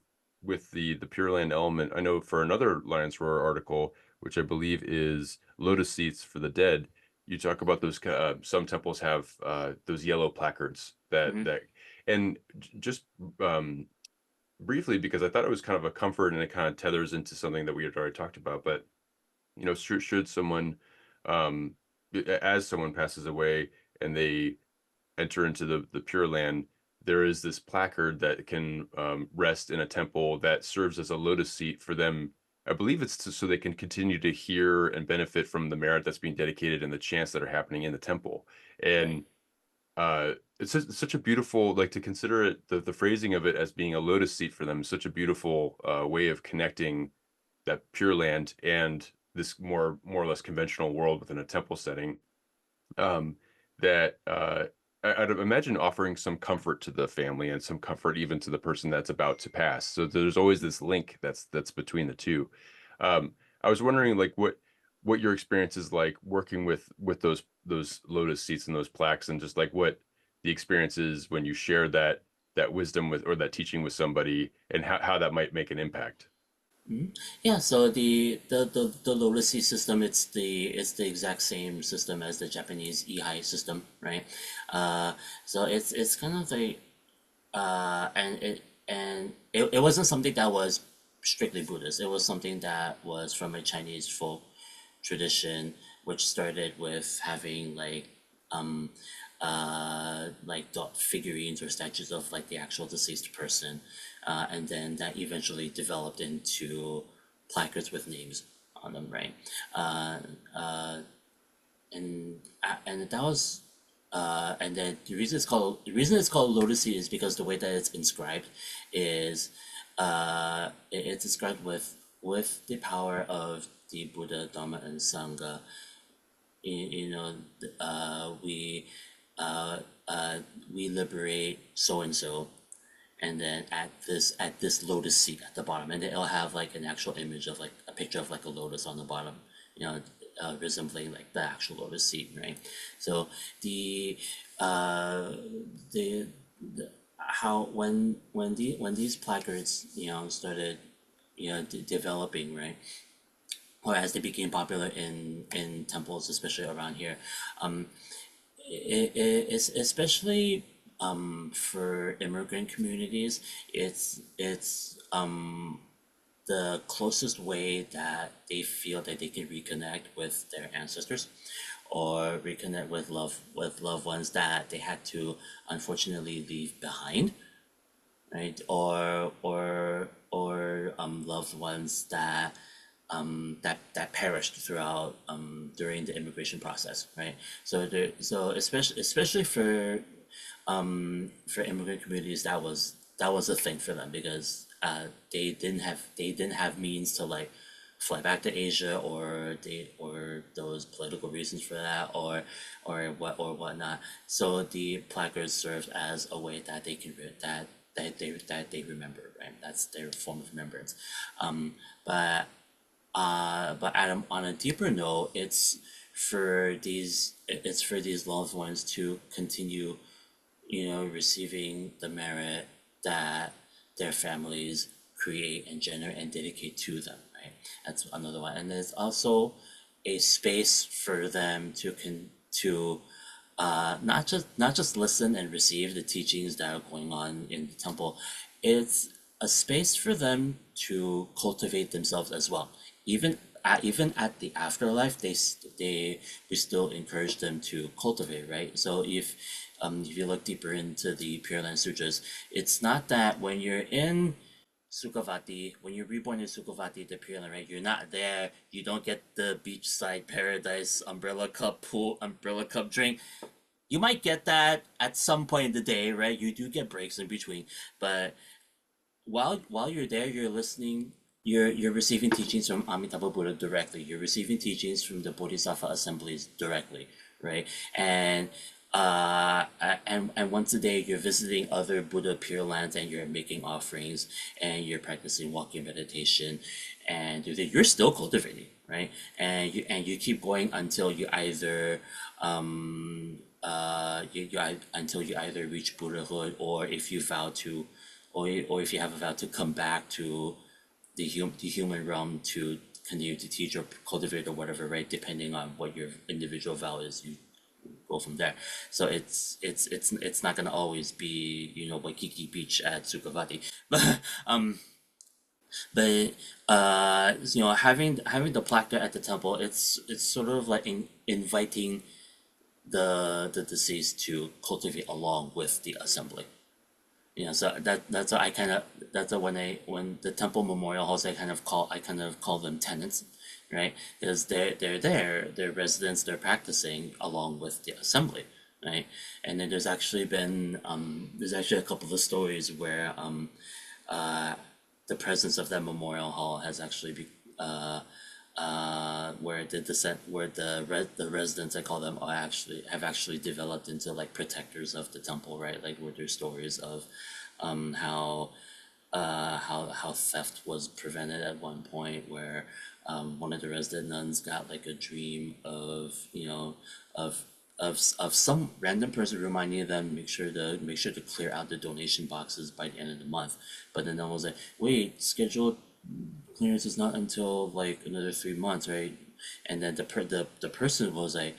the Pure Land element, I know for another Lions Roar article, which I believe is Lotus Seats for the Dead, you talk about those some temples have those yellow placards Mm-hmm. and just um briefly, because I thought it was kind of a comfort and it kind of tethers into something that we had already talked about, but should someone um as someone passes away and they enter into the Pure Land, there is this placard that can rest in a temple that serves as a lotus seat for them. I believe it's so they can continue to hear and benefit from the merit that's being dedicated and the chants that are happening in the temple. Right. And it's such a beautiful, like, to consider it, the phrasing of it as being a lotus seat for them is such a beautiful way of connecting that Pure Land and this more or less conventional world within a temple setting, um, that I'd imagine offering some comfort to the family and some comfort even to the person that's about to pass. So there's always this link that's between the two. I was wondering, like, what your experience is like working with those lotus seats and those plaques, and just like what the experience is when you share that wisdom with, or that teaching with somebody, and how that might make an impact. Yeah, so the Lotus system, it's the exact same system as the Japanese Ihai system, right? So it's kind of like it wasn't something that was strictly Buddhist. It was something that was from a Chinese folk tradition, which started with having like dot figurines or statues of like the actual deceased person, and then that eventually developed into placards with names on them, right? Uh, and that was and then the reason it's called Lotus Seed is because the way that it's inscribed is it's inscribed with the power of the Buddha, Dharma, and Sangha. You know, uh, we uh, we liberate so and so, and then at this lotus seat at the bottom, and then it'll have like an actual image of like a picture of like a lotus on the bottom. You know, resembling like the actual lotus seed, right? So the uh, the how when these placards started developing, right, or as they became popular in temples, especially around here, um, it's especially for immigrant communities. It's the closest way that they feel that they can reconnect with their ancestors, or reconnect with loved ones that they had to unfortunately leave behind, right? Or loved ones that perished throughout during the immigration process, right? So especially for immigrant communities, that was a thing for them, because they didn't have means to like fly back to Asia, or those political reasons for that, or whatnot. So the placards served as a way that they can that they remember, right? That's their form of remembrance. Um, but on a deeper note, it's for these loved ones to continue, receiving the merit that their families create and generate and dedicate to them, right? That's another one. And there's also a space for them to not just listen and receive the teachings that are going on in the temple. It's a space for them to cultivate themselves as well. Even at the afterlife, we still encourage them to cultivate, right? So if you look deeper into the Pure Land Sutras, it's not that when you're reborn in Sukhavati, the Pure Land, right? You're not there. You don't get the beachside paradise umbrella cup pool, umbrella cup drink. You might get that at some point in the day, right? You do get breaks in between, but while you're there, you're listening. You're receiving teachings from Amitabha Buddha directly. You're receiving teachings from the Bodhisattva assemblies directly, right? And once a day, you're visiting other Buddha Pure Lands, and you're making offerings, and you're practicing walking meditation, and you're still cultivating, right? And you keep going until you either until you either reach Buddhahood, or if you vow to, or if you have a vow to come back to the human realm to continue to teach or cultivate or whatever, right? Depending on what your individual vow is, you go from there. So it's not gonna always be Waikiki Beach at Sukhavati, but having the plaque there at the temple, it's sort of like inviting the deceased to cultivate along with the assembly. So that's what I kind of that's what when the temple memorial halls, I kind of call them tenants, right? Because they're residents, they're practicing along with the assembly, right? And then there's actually a couple of stories where the presence of that memorial hall has actually where the residents, I call them, have actually developed into like protectors of the temple, right? Like where there's stories of how how theft was prevented at one point, where one of the resident nuns got like a dream of of some random person reminding them make sure to clear out the donation boxes by the end of the month. But then I was like, wait, scheduled clearance is not until like another 3 months, right? And then the person was like,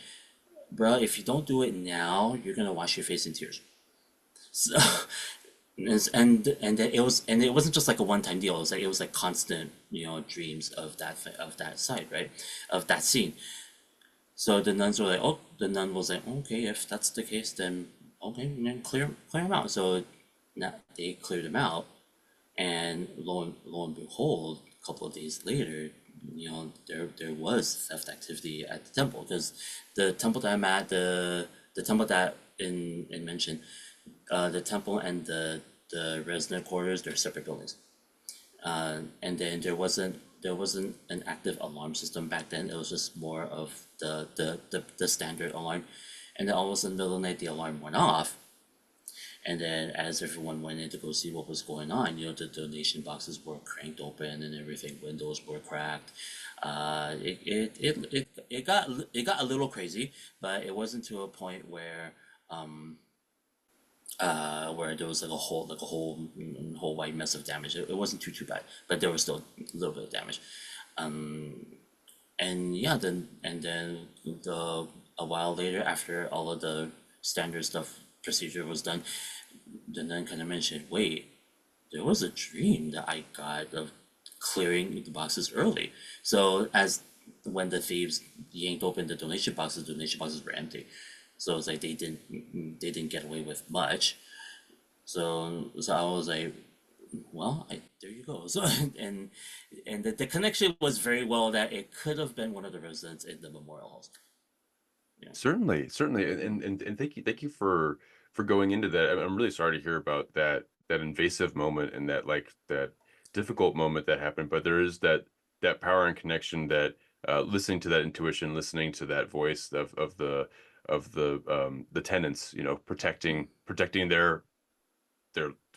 bro, if you don't do it now, you're gonna wash your face in tears. So and it wasn't just like a one-time deal. It was like constant, dreams of that side, right? Of that scene. So the nun was like, okay, if that's the case, then okay, then clear them out. So now they cleared them out, and lo and behold, a couple of days later, there was theft activity at the temple, because the temple that I'm at, the temple that in mentioned, the temple and the resident quarters, they're separate buildings. And then there wasn't an active alarm system back then. It was just more of the standard alarm. And then all of a sudden, in the middle of the night, the alarm went off, And then as everyone went in to go see what was going on, the donation boxes were cranked open and everything. Windows were cracked. It got a little crazy, but it wasn't to a point where there was like a whole white mess of damage. It wasn't too bad, but there was still a little bit of damage. And yeah, then a while later, after all of the standard stuff procedure was done, the nun kind of mentioned, wait, there was a dream that I got of clearing the boxes early. So as when the thieves yanked open the donation boxes were empty. So it's like they didn't get away with much. So I was like, well, there you go. So and the connection was very well that it could have been one of the residents in the memorial halls. Yeah. Certainly, certainly, and thank you for going into that. I'm really sorry to hear about that invasive moment and that difficult moment that happened. But there is that power and connection that listening to that intuition, listening to that voice of the tenants, protecting their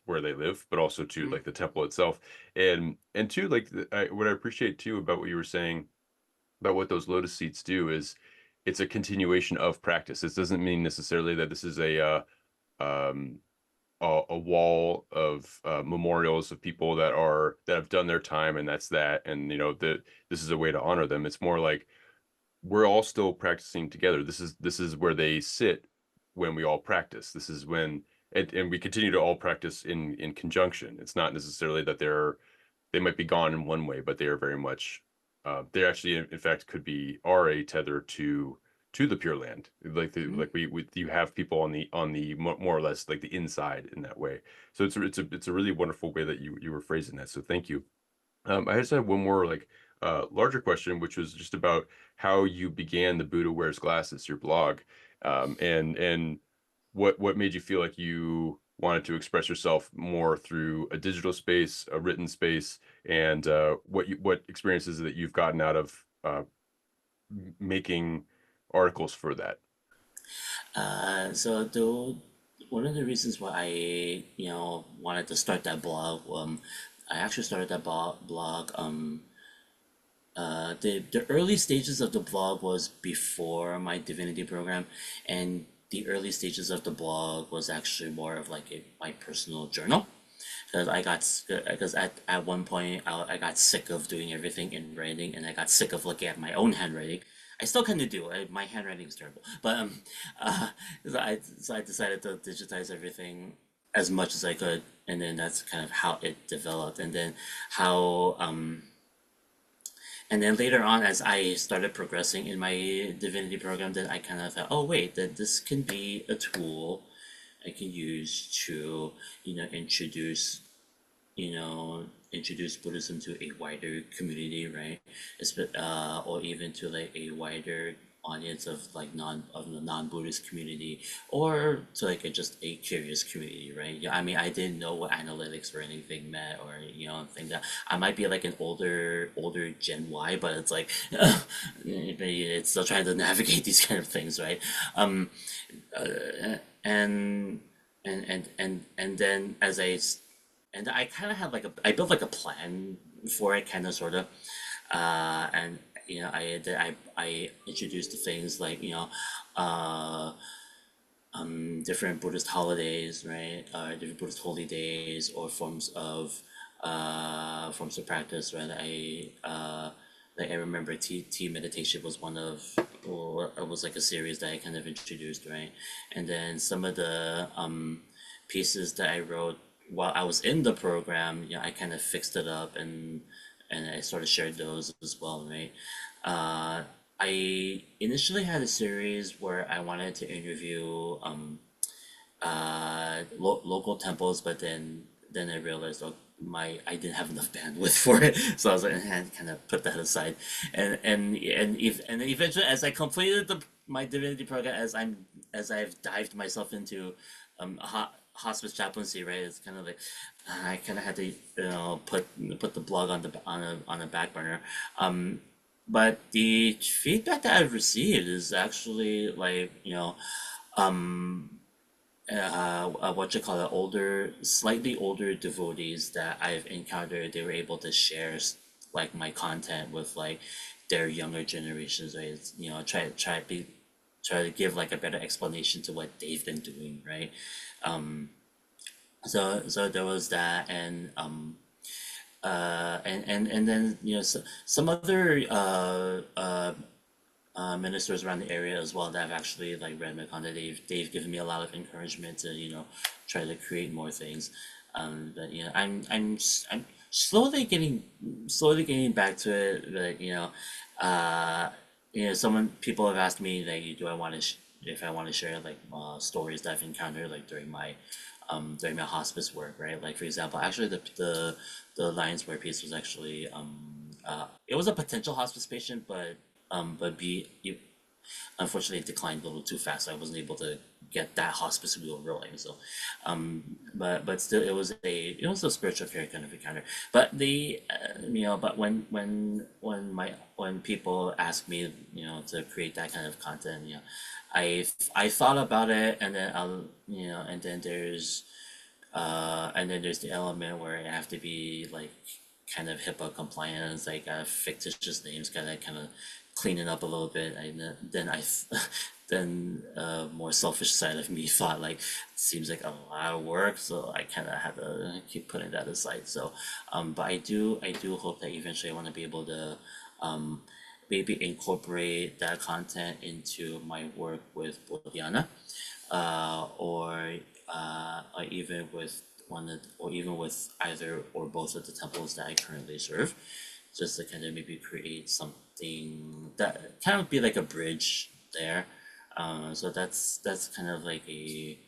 where they live, but also to Mm, like the temple itself, and two, what I appreciate too about what you were saying about what those lotus seats do is it's a continuation of practice. This doesn't mean necessarily that this is um, a wall of memorials of people that have done their time, and that's that, and that this is a way to honor them. It's more like we're all still practicing together. This is where they sit when we all practice. This is when and we continue to all practice in conjunction. It's not necessarily that they might be gone in one way, but they are very much they actually in fact are a tether to the Pure Land. mm. You have people on the more or less like the inside in that way. So it's a really wonderful way that you were phrasing that. So thank you. I just have one more larger question, which was just about how you began the Buddha Wears Glasses, your blog, and what made you feel like you wanted to express yourself more through a digital space, a written space, and what experiences that you've gotten out of making articles for that. So one of the reasons why I wanted to start that blog, I actually started that blog. The early stages of the blog was before my divinity program, and the early stages of the blog was actually more of like my personal journal. Because at one point I got sick of doing everything in writing, and I got sick of looking at my own handwriting. I still kind of do. My handwriting is terrible, but uh, so I decided to digitize everything as much as I could, and then that's kind of how it developed, and then how and then later on, as I started progressing in my divinity program, then I kind of thought, oh wait, that this can be a tool I can use to, introduce Buddhism to a wider community, right? Or even to like a wider audience of the non-Buddhist community, or to like just a curious community, right? Yeah, I mean, I didn't know what analytics or anything meant, or think that I might be like an older Gen Y, but it's like it's still trying to navigate these kind of things, right? Um, and and then and I kind of had I built like a plan for it, kind of sort of, and I introduced the things like uh, different Buddhist holidays, right? Different Buddhist holy days or forms of practice, right? I remember tea meditation was one of, or it was like a series that I kind of introduced, right? And then some of the pieces that I wrote while I was in the program, I kind of fixed it up, and I sort of shared those as well, right? Uh, I initially had a series where I wanted to interview local temples, but then I realized, oh, I didn't have enough bandwidth for it, so I was like, kind of put that aside, and eventually, as I completed my divinity program, as I've dived myself into hospice chaplaincy, right? It's kind of like I kind of had to put the blog on the back burner. But the feedback that I've received is actually like what you call it, slightly older devotees that I've encountered, they were able to share like my content with like their younger generations, right? You know, try to give like a better explanation to what they've been doing, right? So there was that, and then some other ministers around the area as well that have actually like read my content. They've given me a lot of encouragement to try to create more things. But I'm slowly getting back to it. But someone people have asked me like, do I want to if I want to share like stories that I've encountered like during my hospice work, right? Like for example, actually the Lions Wear piece was actually it was a potential hospice patient, but unfortunately it declined a little too fast. So I wasn't able to get that hospice wheel rolling. So, but still, it was a spiritual care kind of encounter. But but when people ask me, to create that kind of content, I thought about it, and then and then there's the element where I have to be like kind of HIPAA compliant, like fictitious names, kind of clean it up a little bit. And then more selfish side of me thought like it seems like a lot of work, so I kind of had to keep putting that aside. So, but I do hope that eventually I want to be able to maybe incorporate that content into my work with Bodhiyana, or even with or even with either or both of the temples that I currently serve, just to kind of maybe create something that kind of be like a bridge there. So that's kind of like a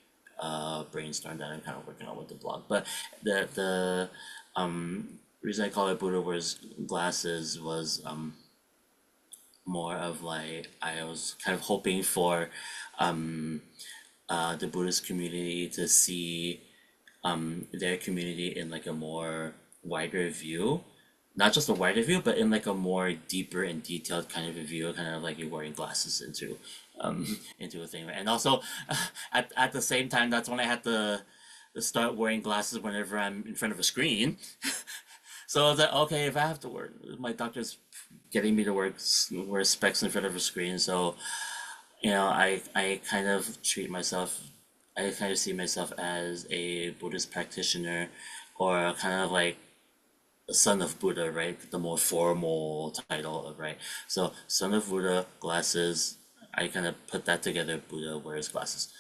brainstorm that I'm kind of working on with the blog. But the reason I call it Buddha wears glasses was more of like I was kind of hoping for the Buddhist community to see their community in like a more wider view, not just a wider view, but in like a more deeper and detailed kind of a view, kind of like you're wearing glasses into a thing. And also, at the same time, that's when I had to start wearing glasses whenever I'm in front of a screen. So I was like, okay, if I have to wear, my doctor's getting me to wear specs in front of a screen, so I kind of I kind of see myself as a Buddhist practitioner, or kind of like a son of Buddha, right? The more formal title, right? So, son of Buddha, glasses. I kind of put that together. Buddha wears glasses.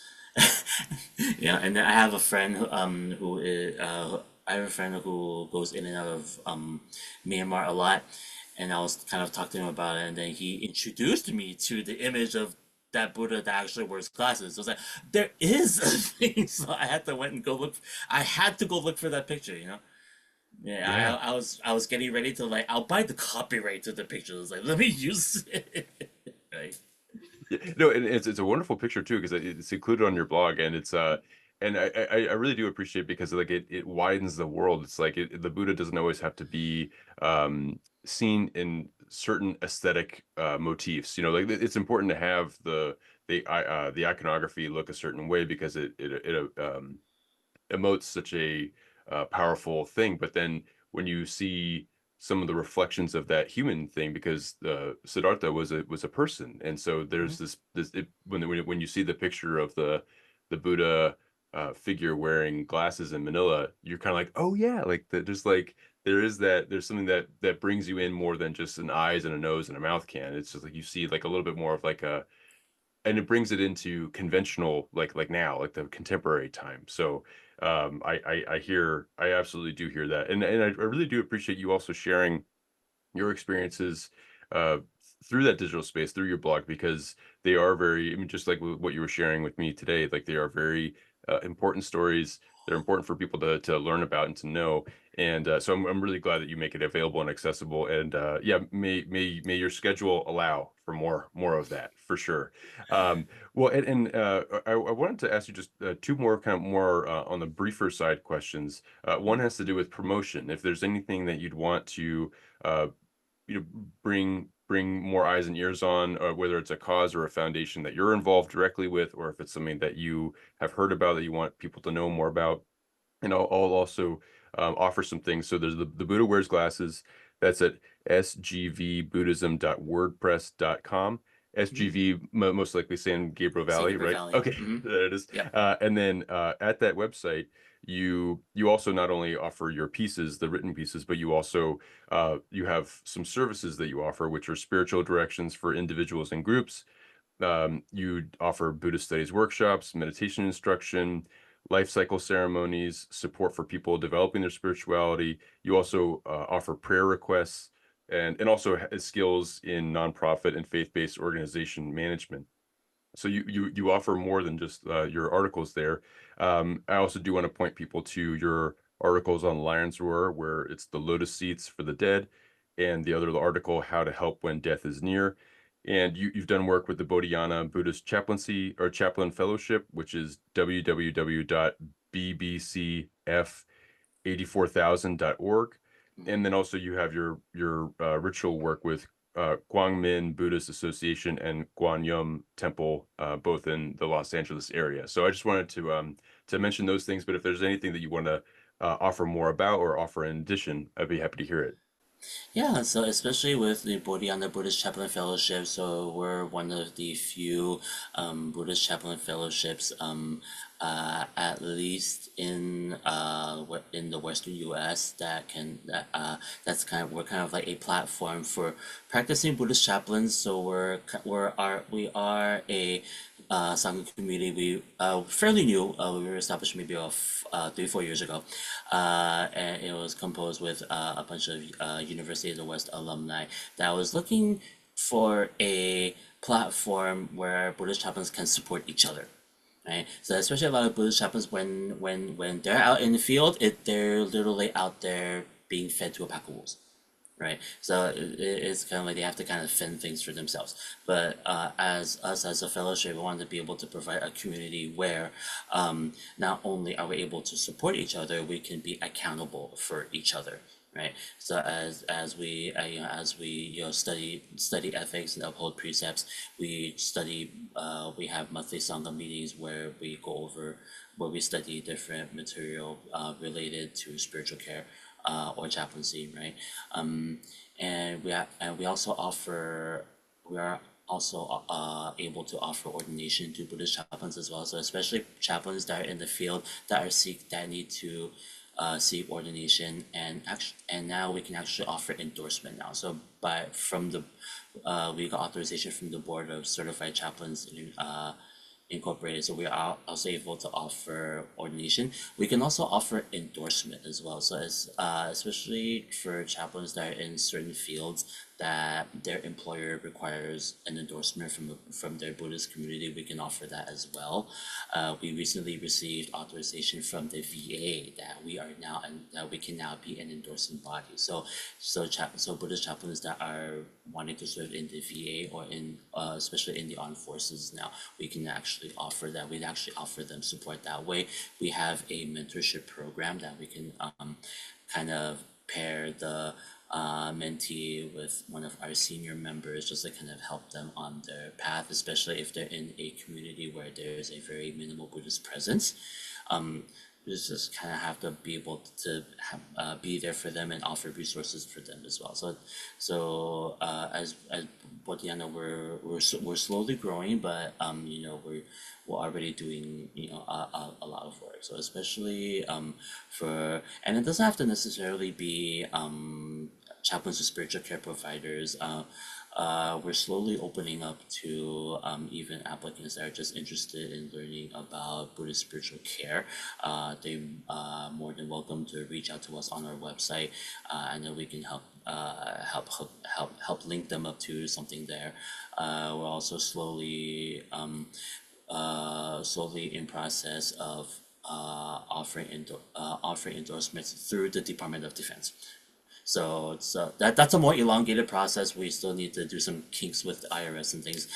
Yeah, and then I have a friend I have a friend who goes in and out of Myanmar a lot, and I was kind of talking to him about it, and then he introduced me to the image of that Buddha that actually wears glasses. So I was like, there is a thing, so I had to went and go look. I had to go look for that picture, you know. Yeah. Yeah, I was getting ready to like I'll buy the copyright to the picture. I was like, let me use it. Right. Yeah, no, and it's a wonderful picture too because it's included on your blog, and it's and I really do appreciate because like it widens the world. It's like the Buddha doesn't always have to be seen in certain aesthetic motifs. You know, like it's important to have the iconography look a certain way because it emotes such a powerful thing. But then when you see some of the reflections of that human thing, because Siddhartha was a person, and so Mhm. there's when you see the picture of the Buddha figure wearing glasses in Manila, you're kind of like, oh yeah, like there's like there's something that brings you in more than just an eyes and a nose and a mouth can. It's just like you see like a little bit more of like a and it brings it into conventional like now like the contemporary time. So I absolutely do hear that, and I really do appreciate you also sharing your experiences uh through that digital space, through your blog, because they are very, I mean, just like what you were sharing with me today, like they are very important stories. They're important for people to learn about and to know. And so I'm really glad that you make it available and accessible. And yeah, may your schedule allow for more of that for sure. Well, I wanted to ask you just two more kind of more on the briefer side questions. One has to do with promotion. If there's anything that you'd want to uh, bring bring more eyes and ears on, whether it's a cause or a foundation that you're involved directly with, or if it's something that you have heard about that you want people to know more about. And I'll also offer some things. So there's the Buddha Wears Glasses. That's at sgvbuddhism.wordpress.com. Hmm. SGV, most likely San Gabriel San Valley, Gabriel right? Valley. Okay, Hmm. there it is. Yep. And then at that website, you also not only offer your pieces, the written pieces, but you also you have some services that you offer, which are spiritual directions for individuals and groups. You offer Buddhist studies workshops, meditation instruction, life cycle ceremonies, support for people developing their spirituality. You also offer prayer requests and also skills in nonprofit and faith-based organization management. So you offer more than just your articles there. I also do want to point people to your articles on Lion's Roar, where it's the lotus seats for the dead, and the other article, How to Help When Death is Near. And you've done work with the Bodhiyana Buddhist Chaplaincy or Chaplain Fellowship, which is www.bbcf84000.org. And then also you have your ritual work with Kuang Min Buddhist Association and Guanyum Temple, both in the Los Angeles area. So I just wanted to mention those things. But if there's anything that you want to offer more about or offer in addition, I'd be happy to hear it. Yeah, so especially with the Bodhiyana Buddhist Chaplain Fellowship, so we're one of the few Buddhist Chaplain Fellowships, at least in the Western U.S. We're kind of like a platform for practicing Buddhist chaplains. So we are a Sangha community. We fairly new. We were established maybe of 3-4 years ago, and it was composed with a bunch of University of the West alumni that was looking for a platform where Buddhist chaplains can support each other. Right, so especially a lot of Buddhist chaplains, when they're out in the field, they're literally out there being fed to a pack of wolves, right? So it's kind of like they have to kind of fend things for themselves. But as us as a fellowship, we want to be able to provide a community where not only are we able to support each other, we can be accountable for each other. Right. So as we study ethics and uphold precepts, we have monthly sangha meetings where we study different material related to spiritual care or chaplaincy, right? And we are also able to offer ordination to Buddhist chaplains as well. So especially chaplains that are in the field that need to seek ordination, and now we can actually offer endorsement now. So we got authorization from the board of certified chaplains incorporated, so we are also able to offer ordination. We can also offer endorsement as well. So especially for chaplains that are in certain fields that their employer requires an endorsement from their Buddhist community, we can offer that as well. We recently received authorization from the VA that we can now be an endorsing body. So Buddhist chaplains that are wanting to serve in the VA or especially in the armed forces now, we can actually offer that. We'd actually offer them support that way. We have a mentorship program that we can kind of pair the mentee with one of our senior members, just to kind of help them on their path, especially if they're in a community where there's a very minimal Buddhist presence. We just kind of have to be able to be there for them and offer resources for them as well. As Bodhiyana, we're slowly growing, but we're already doing a lot of work. So especially and it doesn't have to necessarily be chaplains or spiritual care providers. We're slowly opening up to even applicants that are just interested in learning about Buddhist spiritual care. They more than welcome to reach out to us on our website, and then we can help link them up to something there. We're also slowly in process of offering endorsements through the Department of Defense. So that's a more elongated process. We still need to do some kinks with the IRS and things.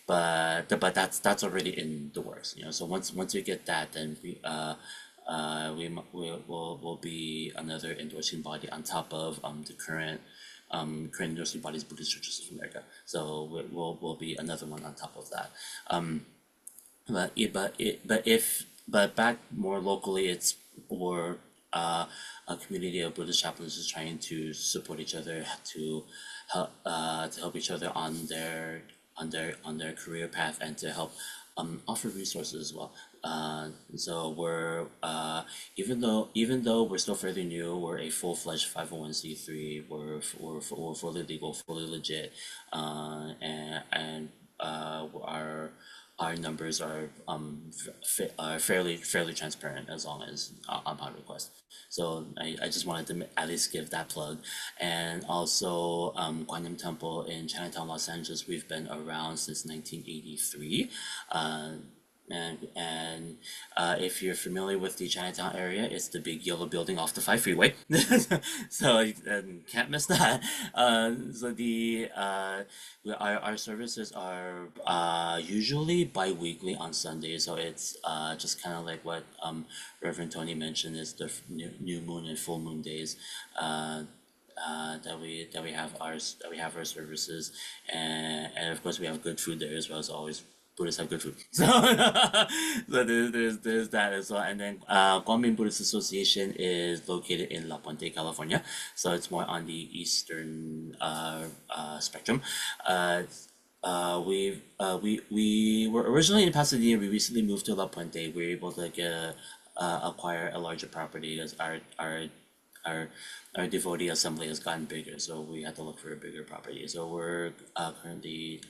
But that's already in the works. So once we get that, then we'll be another endorsing body on top of the current Korean Universal Bodies Buddhist Churches of America. So will be another one on top of that. But back more locally, it's more a community of Buddhist chaplains is trying to support each other to help each other on their career path and to help offer resources as well. So we're even though we're still fairly new, we're a full-fledged 501c3. We're fully legal, fully legit, and our numbers are fairly transparent as long as upon request. So I just wanted to at least give that plug, and also Quan Min Temple in Chinatown, Los Angeles. We've been around since 1983. And if you're familiar with the Chinatown area, it's the big yellow building off the 5 freeway. So can't miss that. So our services are usually bi-weekly on Sundays. So it's just kind of like what Reverend Tony mentioned, is the new moon and full moon days. That we have our services, and of course we have good food there as well as always. Buddhists have good food. So there's that as well. And then Kuang Min Buddhist Association is located in La Puente, California. So it's more on the eastern spectrum. We were originally in Pasadena. We recently moved to La Puente. We were able to acquire a larger property as our devotee assembly has gotten bigger, so we had to look for a bigger property. So we're currently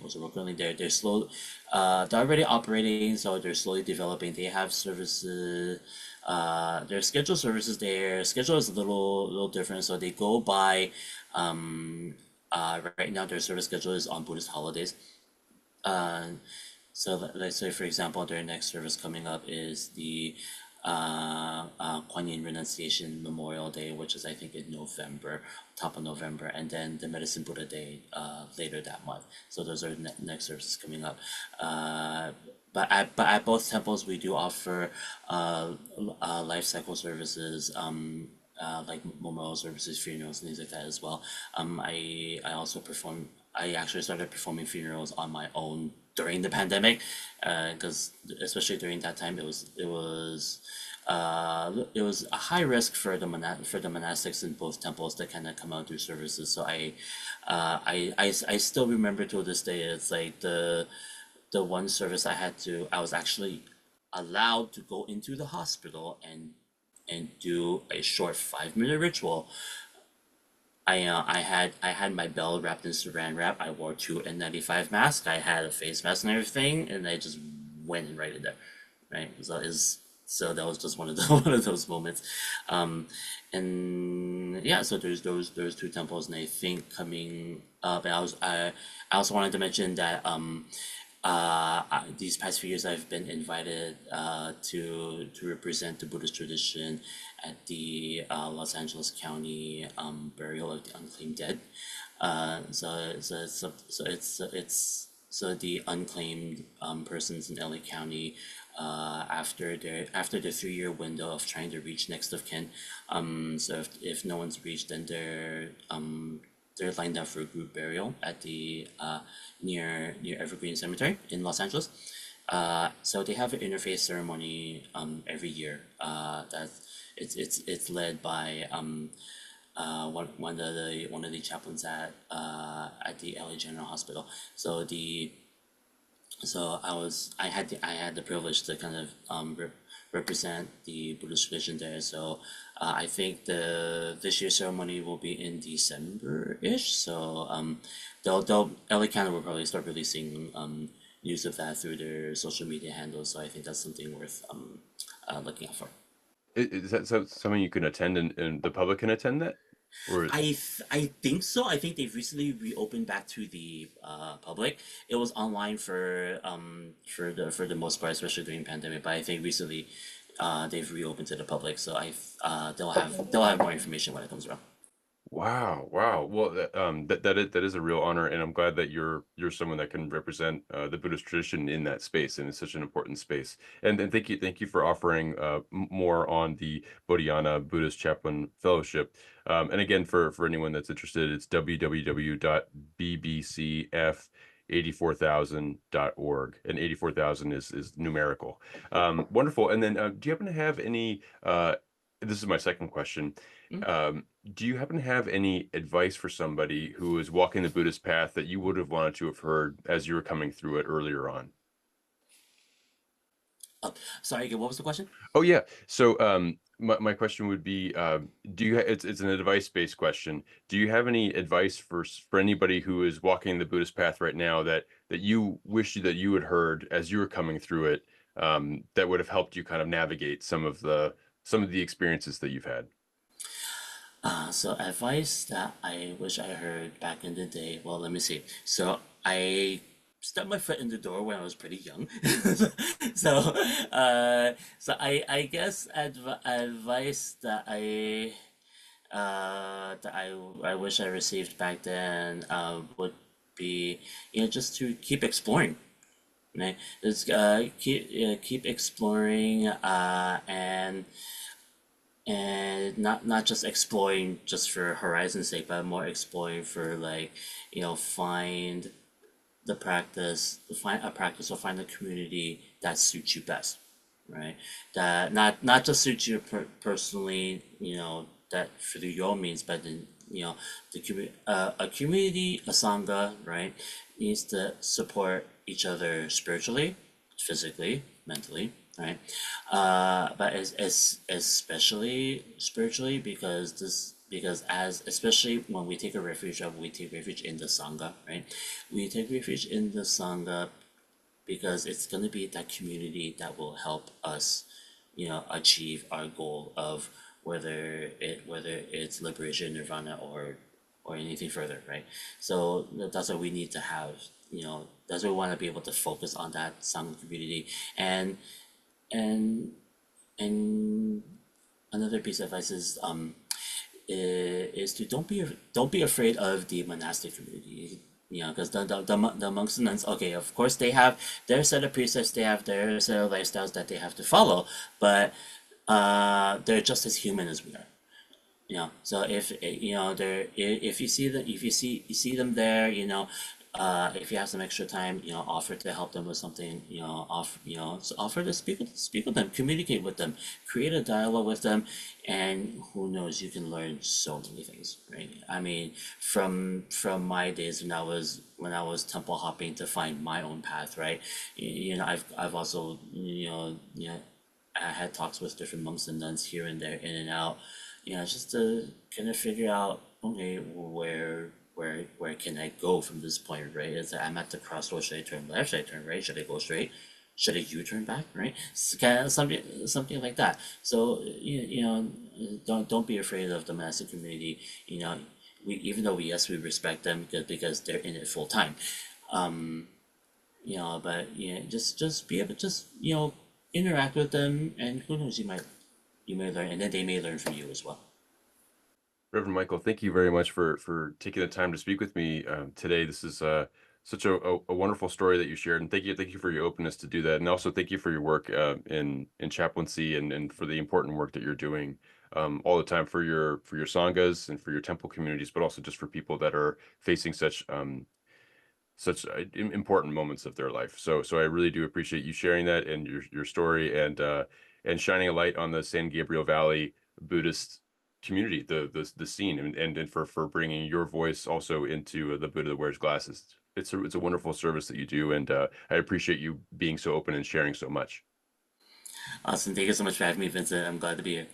there. They're slow. They're already operating, so they're slowly developing. They have services. Their scheduled services. Their schedule is a little different. So they go by. Right now, their service schedule is on Buddhist holidays. So let's say, for example, their next service coming up is the Kuan Yin Renunciation Memorial Day, which is I think in November, top of November, and then the Medicine Buddha Day later that month. So those are next services coming up. But at both temples we do offer life cycle services, like memorial services, funerals, things like that as well. I also perform. I actually started performing funerals on my own during the pandemic, because especially during that time it was a high risk for the monastics in both temples to kind of come out and do services. So I still remember to this day. It's like the one service I was actually allowed to go into the hospital and do a short 5-minute ritual. I had my bell wrapped in saran wrap. I wore two N95 masks. I had a face mask and everything, and I just went right in there, right? So that was just one of one of those moments, and yeah. So there's those two temples, and I think coming up, I also wanted to mention that these past few years I've been invited to represent the Buddhist tradition at the Los Angeles County burial of the unclaimed dead. So the unclaimed persons in LA County, after the 3-year window of trying to reach next of kin. So if no one's reached, then they're lined up for a group burial at the near Evergreen Cemetery in Los Angeles. So they have an interfaith ceremony every year. It's led by one of the chaplains at the LA General Hospital. So I had the privilege to kind of represent the Buddhist tradition there. So I think this year's ceremony will be in December-ish. So LA County will probably start releasing news of that through their social media handles. So I think that's something worth looking out for. Is that something you can attend and the public can attend that? Or I think so. I think they've recently reopened back to the public. It was online for the most part, especially during pandemic. But I think recently they've reopened to the public. So they'll have more information when it comes around. Wow, wow. Well, that is a real honor, and I'm glad that you're someone that can represent the Buddhist tradition in that space, and it's such an important space. And thank you for offering more on the Bodhiyana Buddhist Chaplain Fellowship. And again, for anyone that's interested, it's www.bbcf84000.org, and 84,000 is numerical. Wonderful. And then, do you happen to have any? This is my second question. Mm. Um, do you happen to have any advice for somebody who is walking the Buddhist path that you would have wanted to have heard as you were coming through it earlier on? Oh, sorry, again, what was the question? Oh yeah. So my question would be, do you it's an advice-based question. Do you have any advice for anybody who is walking the Buddhist path right now that you wish that you had heard as you were coming through it, that would have helped you kind of navigate some of the experiences that you've had? So advice that I wish I heard back in the day. Well, let me see. So I stepped my foot in the door when I was pretty young. so, I guess advice that I wish I received back then would be, just to keep exploring. Right? Just keep exploring, and not just exploring just for horizon's sake, but more exploring for, like, find find a practice, or find a community that suits you best, right? That not just suits you personally, that through your own means, but then, a community, a sangha, right, needs to support each other spiritually, physically, mentally, right? But especially spiritually, because as especially when we take refuge in the sangha, right? We take refuge in the sangha because it's going to be that community that will help us, achieve our goal of whether it's liberation, nirvana, or anything further, right? So that's why we need to have, that's why we want to be able to focus on that sangha community. And and and another piece of advice is to don't be afraid of the monastic community. Because the monks and nuns, okay, of course they have their set of precepts, they have their set of lifestyles that they have to follow, but they're just as human as we are. So if you see that, if you see them there, if you have some extra time, offer to help them with something, offer to speak with them, communicate with them, create a dialogue with them, and who knows, you can learn so many things, right? I mean, from my days when I was temple hopping to find my own path, right? I've also, I had talks with different monks and nuns here and there, in and out, just to kind of figure out, okay, where can I go from this point, right? It's like I'm at the crossroads. Should I turn left? Should I turn right? Should I go straight? Should I U-turn back? Right? It's kind of something like that. So don't be afraid of the monastic community. We, even though we respect them because they're in it full time. Um, but just be able, just interact with them, and who knows, you may learn, and then they may learn from you as well. Reverend Michael, thank you very much for taking the time to speak with me today. This is such a wonderful story that you shared, and thank you for your openness to do that, and also thank you for your work in chaplaincy and for the important work that you're doing all the time for your sanghas and for your temple communities, but also just for people that are facing such important moments of their life. So I really do appreciate you sharing that and your story and shining a light on the San Gabriel Valley Buddhist community, the scene, and for bringing your voice also into the Buddha that wears glasses. It's a wonderful service that you do, and I appreciate you being so open and sharing so much. Awesome. Thank you so much for having me, Vincent. I'm glad to be here.